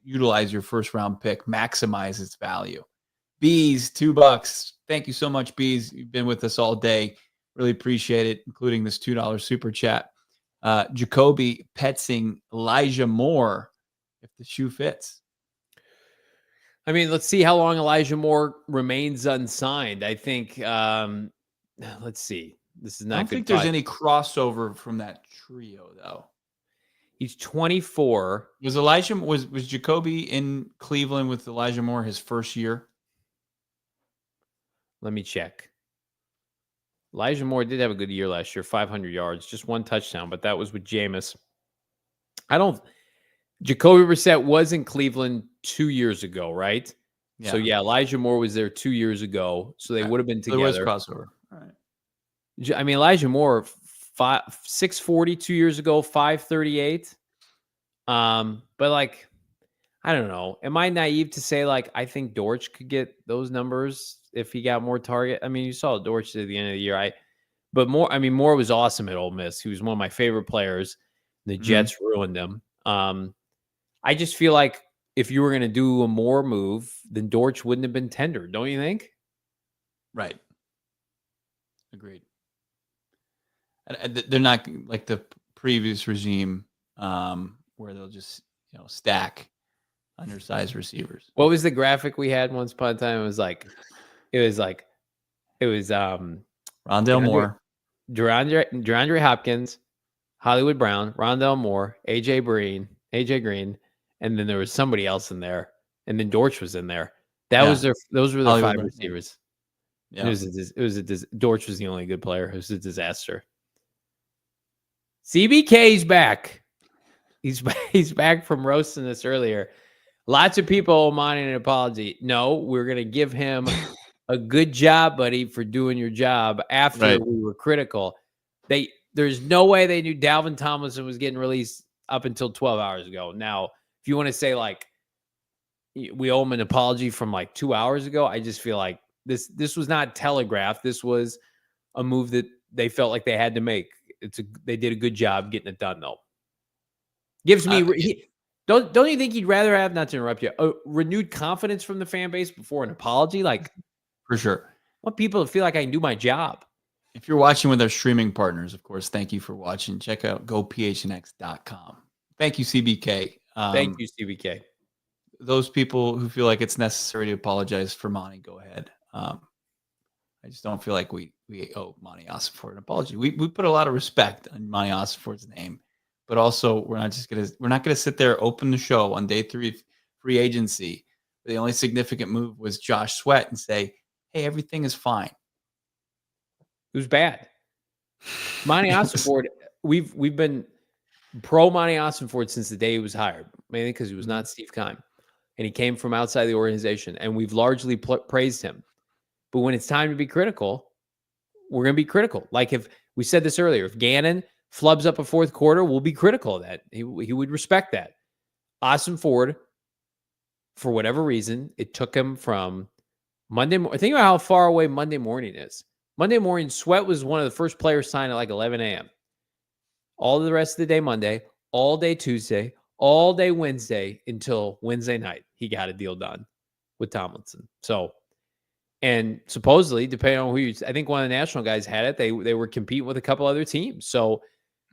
utilize your first round pick, maximize its value. Bees, $2. Thank you so much, Bees. You've been with us all day. Really appreciate it, including this $2 super chat. Jacoby Petzing, Elijah Moore, if the shoe fits. I mean, let's see how long Elijah Moore remains unsigned. I think, let's see. This is not. I don't think there's any crossover from that trio, though. He's 24. Was Jacoby in Cleveland with Elijah Moore his first year? Let me check. Elijah Moore did have a good year last year, 500 yards, just one touchdown, but that was with Jameis. Jacoby Brissett was in Cleveland 2 years ago, right? Yeah. So, Elijah Moore was there 2 years ago, so they would have been together. There was crossover. All right. I mean, Elijah Moore, 640 2 years ago, 538. But like, I don't know. Am I naive to say like I think Dortch could get those numbers if he got more target? I mean, you saw Dortch at the end of the year. Moore was awesome at Ole Miss. He was one of my favorite players. The Jets ruined him. I just feel like if you were going to do a Moore move, then Dortch wouldn't have been tendered, don't you think? Right. Agreed. They're not like the previous regime where they'll just stack undersized receivers. What was the graphic we had once upon a time? It was Rondale Moore, DeAndre Hopkins, Hollywood Brown, Rondale Moore, AJ Green, and then there was somebody else in there, and then Dortch was in there. Those were the Hollywood 5 receivers. Yeah. Dortch was the only good player. It was a disaster. CBK's back. He's back from roasting us earlier. Lots of people wanting an apology. No, we're going to give him a good job, buddy, for doing your job after we were critical. There's no way they knew Dalvin Tomlinson was getting released up until 12 hours ago. Now, if you want to say like we owe him an apology from like 2 hours ago, I just feel like this was not telegraphed. This was a move that they felt like they had to make. They did a good job getting it done, though. Gives me don't you think he'd rather have, not to interrupt you, a renewed confidence from the fan base before an apology? Like, for sure. I want people to feel like I can do my job. If you're watching with our streaming partners, of course, thank you for watching. Check out gophnx.com. Thank you, CBK. Thank you, CBK. Those people who feel like it's necessary to apologize for Monty, go ahead. I just don't feel like we owe Monti Ossenfort an apology. We put a lot of respect on Monti Ossenfort's name, but also we're not gonna sit there, open the show on day 3 of free agency. The only significant move was Josh Sweat and say, hey, everything is fine. It was bad. Monti Ossenfort, we've been pro Monti Ossenfort since the day he was hired, mainly because he was not Steve Keim, and he came from outside the organization, and we've largely praised him. But when it's time to be critical, we're going to be critical. Like, if we said this earlier, if Gannon flubs up a fourth quarter, we'll be critical of that. He would respect that. Ossenfort, for whatever reason, it took him from Monday. Think about how far away Monday morning is. Monday morning, Sweat was one of the first players signed at like 11 a.m. All the rest of the day Monday, all day Tuesday, all day Wednesday until Wednesday night. He got a deal done with Tomlinson. So, and supposedly, depending on who I think one of the national guys had it, they were competing with a couple other teams. So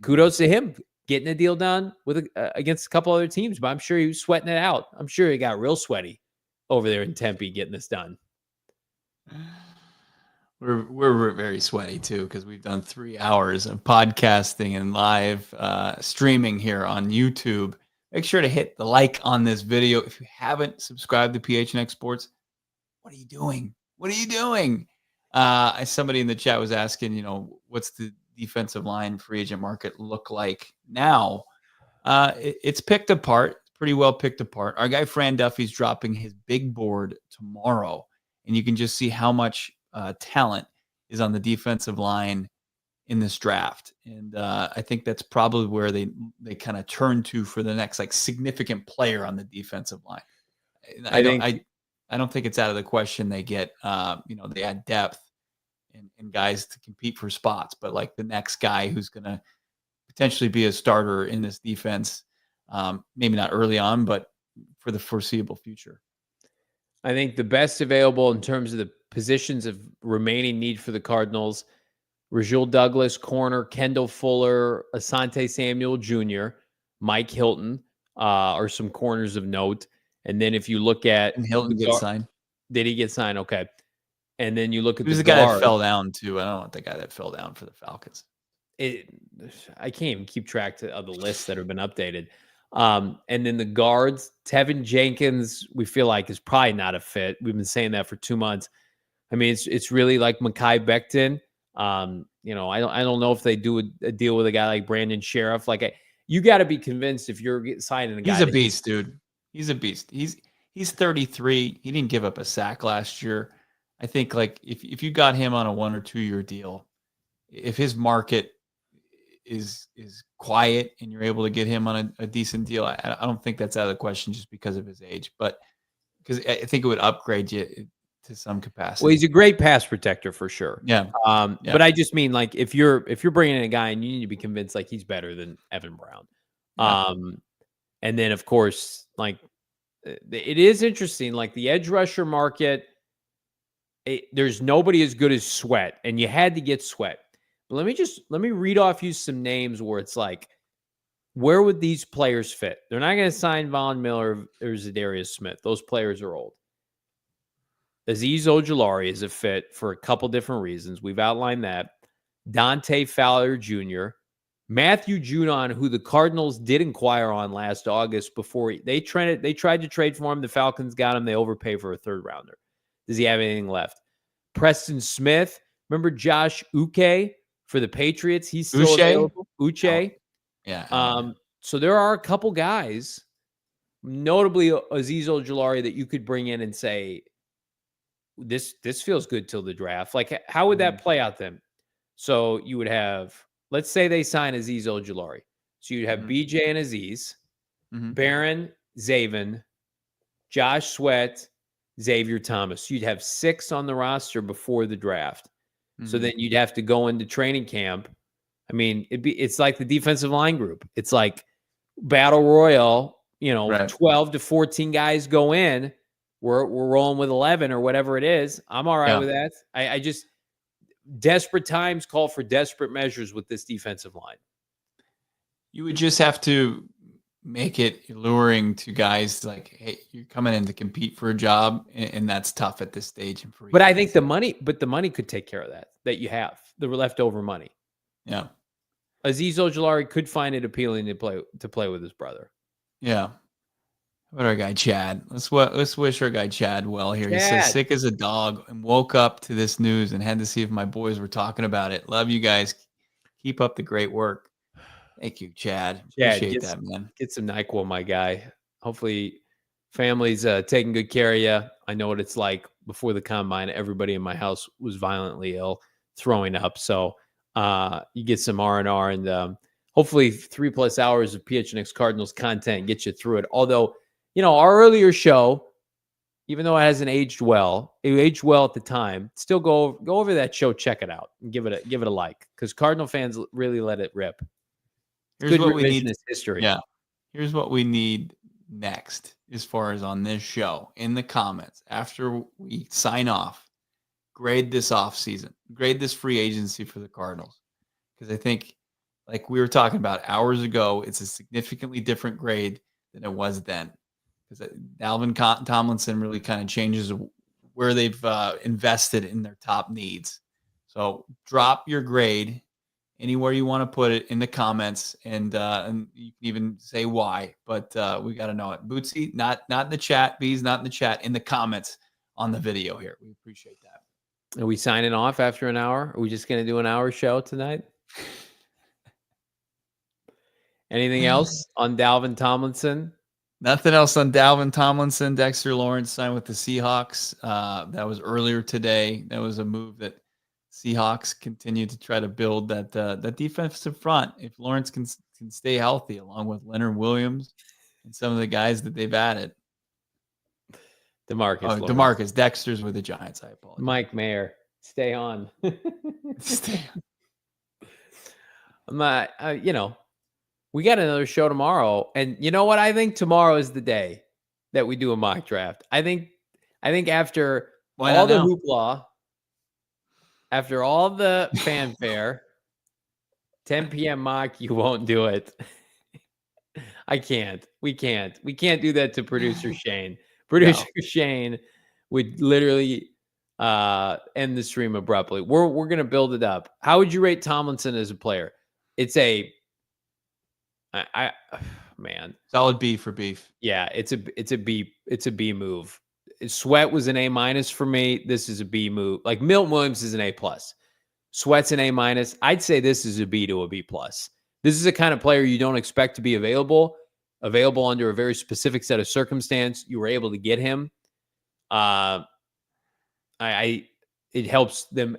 kudos to him getting a deal done with against a couple other teams. But I'm sure he was sweating it out. I'm sure he got real sweaty over there in Tempe getting this done. We're very sweaty too, because we've done 3 hours of podcasting and live streaming here on YouTube. Make sure to hit the like on this video. If you haven't subscribed to PHNX Sports, what are you doing? What are you doing? Somebody in the chat was asking, what's the defensive line free agent market look like now? It's picked apart, pretty well picked apart. Our guy Fran Duffy's dropping his big board tomorrow, and you can just see how much talent is on the defensive line in this draft. And I think that's probably where they kind of turn to for the next significant player on the defensive line. I don't think it's out of the question they get, they add depth and guys to compete for spots, but like the next guy who's going to potentially be a starter in this defense, maybe not early on, but for the foreseeable future. I think the best available in terms of the positions of remaining need for the Cardinals, Rasul Douglas, corner, Kendall Fuller, Asante Samuel Jr., Mike Hilton are some corners of note. And then if you look at... And Hilton get signed. Did he get signed? Okay. And then you look at the guy that fell down too. I don't want the guy that fell down for the Falcons. I can't even keep track of the lists that have been updated. And then the guards, Tevin Jenkins, we feel like is probably not a fit. We've been saying that for 2 months. I mean, it's really like Mekhi Becton. I don't know if they do a deal with a guy like Brandon Sheriff. You got to be convinced if you're signing a guy. He's a beast, dude. He's a beast. He's 33. He didn't give up a sack last year. I think if you got him on a 1 or 2 year deal, if his market is quiet and you're able to get him on a decent deal, I don't think that's out of the question just because of his age, but because I think it would upgrade you to some capacity. Well, he's a great pass protector for sure. Yeah. But I just mean if you're bringing in a guy and you need to be convinced he's better than Evan Brown. Yeah. And then of course, it is interesting, the edge rusher market, there's nobody as good as Sweat, and you had to get Sweat. But let me read off you some names where it's where would these players fit? They're not going to sign Von Miller or Zadarius Smith. Those players are old. Azeez Ojulari is a fit for a couple different reasons. We've outlined that. Dante Fowler Jr., Matthew Judon, who the Cardinals did inquire on last August before they tried to trade for him. The Falcons got him. They overpaid for a third rounder. Does he have anything left? Preston Smith. Remember Josh Uche for the Patriots? He's still available. Uche. Oh, yeah. So there are a couple guys, notably Azeez Ojulari, that you could bring in and say, this feels good till the draft. How would that play out then? So you would have, let's say they sign Azeez Ojulari. So you'd have BJ and Azeez, Barron, Zaven, Josh Sweat, Xavier Thomas. You'd have 6 on the roster before the draft. So then you'd have to go into training camp. I mean, it's like the defensive line group. It's battle royal, Right. 12 to 14 guys go in. We're rolling with 11 or whatever it is. I'm all right with that. I just desperate times call for desperate measures with this defensive line. You would just have to make it alluring to guys like, hey, you're coming in to compete for a job, and that's tough at this stage in free But I agency. think the money could take care of that you have, the leftover money. Yeah. Azeez Ojulari could find it appealing to play with his brother. Yeah. What our guy Chad? Let's wish our guy Chad well here. He says Chad. sick as a dog and woke up to this news and had to see if my boys were talking about it. Love you guys. Keep up the great work. Thank you, Chad. Appreciate that, man. Get some NyQuil, my guy. Hopefully, family's taking good care of you. I know what it's like before the combine. Everybody in my house was violently ill, throwing up. So you get some R&R and hopefully 3+ hours of PHNX Cardinals content gets you through it. Although, our earlier show, even though it hasn't aged well, it aged well at the time. Still go over that show, check it out, and give it a like, because Cardinal fans really let it rip. Here's Good what we need. revisionist history. Yeah. Here's what we need next, as far as on this show. In the comments, after we sign off, grade this offseason, grade this free agency for the Cardinals. Because I think, like we were talking about hours ago, it's a significantly different grade than it was then. Because Dalvin Tomlinson really kind of changes where they've invested in their top needs. So drop your grade anywhere you want to put it in the comments, and you can even say why. But we got to know it. Bootsy, not in the chat. B's not in the chat. In the comments on the video here. We appreciate that. Are we signing off after an hour? Are we just going to do an hour show tonight? Anything else on Dalvin Tomlinson? Nothing else on Dalvin Tomlinson. Dexter Lawrence signed with the Seahawks. That was earlier today. That was a move that Seahawks continue to try to build that defensive front. If Lawrence can stay healthy, along with Leonard Williams and some of the guys that they've added. DeMarcus. Dexter's with the Giants. I apologize. Mike Mayer, stay on. Stay on. We got another show tomorrow, and you know what? I think tomorrow is the day that we do a mock draft. I think after all the hoopla, after all the fanfare, 10 p.m. mock, you won't do it. I can't. We can't do that to producer Shane. Producer Shane would literally end the stream abruptly. We're gonna build it up. How would you rate Tomlinson as a player? It's a man. Solid B for beef. Yeah, it's a B. It's a B move. Sweat was an A- for me. This is a B move. Like Milton Williams is an A+. Sweat's an A-. I'd say this is a B to a B+. This is a kind of player you don't expect to be available under a very specific set of circumstance. You were able to get him. It helps them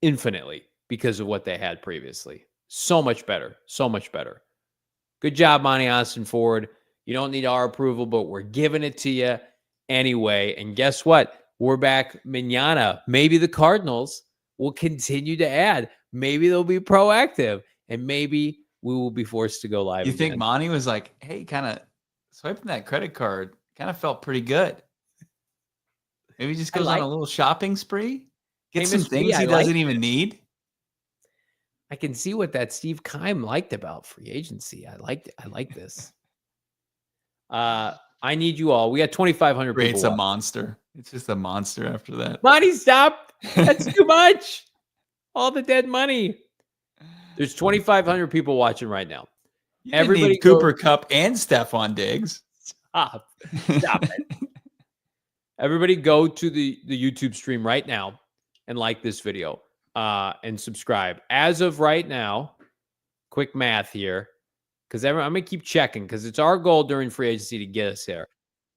infinitely because of what they had previously. So much better. Good job, Monti Ossenfort. You don't need our approval, but we're giving it to you anyway. And guess what? We're back mañana. Maybe the Cardinals will continue to add. Maybe they'll be proactive, and maybe we will be forced to go live. You think Monty was like, hey, kind of swiping that credit card kind of felt pretty good. Maybe he just goes on a little shopping spree, get some things he doesn't even need. I can see what that Steve Keim liked about free agency. I like this. I need you all. We got 2,500 people. It's a monster. It's just a monster after that. Monty, stop. That's too much. All the dead money. There's 2,500 people watching right now. Everybody need Cooper Kupp and Stephon Diggs. Stop it. Everybody go to the YouTube stream right now and like this video and subscribe. As of right now, quick math here, because I'm going to keep checking because it's our goal during free agency to get us there.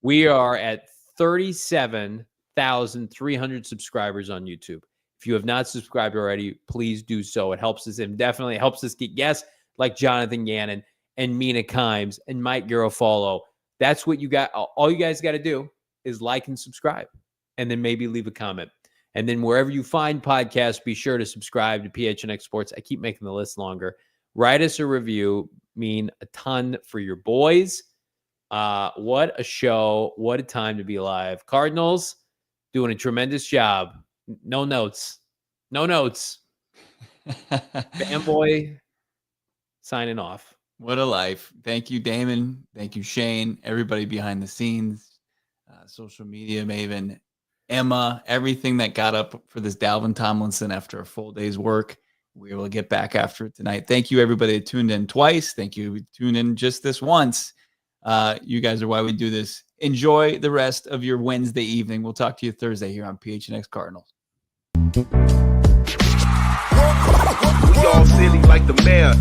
We are at 37,300 subscribers on YouTube. If you have not subscribed already, please do so. It helps us, and definitely helps us get guests like Jonathan Gannon and Mina Kimes and Mike Garofalo. That's what you got. All you guys got to do is like and subscribe, and then maybe leave a comment. And then wherever you find podcasts, be sure to subscribe to PHNX Sports. I keep making the list longer. Write us a review. Mean a ton for your boys. What a show. What a time to be alive. Cardinals doing a tremendous job. No notes. No notes. Fanboy signing off. What a life. Thank you, Damon. Thank you, Shane. Everybody behind the scenes, social media maven, Emma, everything that got up for this Dalvin Tomlinson after a full day's work. We will get back after it tonight. Thank you, everybody that tuned in twice. Thank you. We tuned in just this once. You guys are why we do this. Enjoy the rest of your Wednesday evening. We'll talk to you Thursday here on PHNX Cardinals. We all silly like the mayor.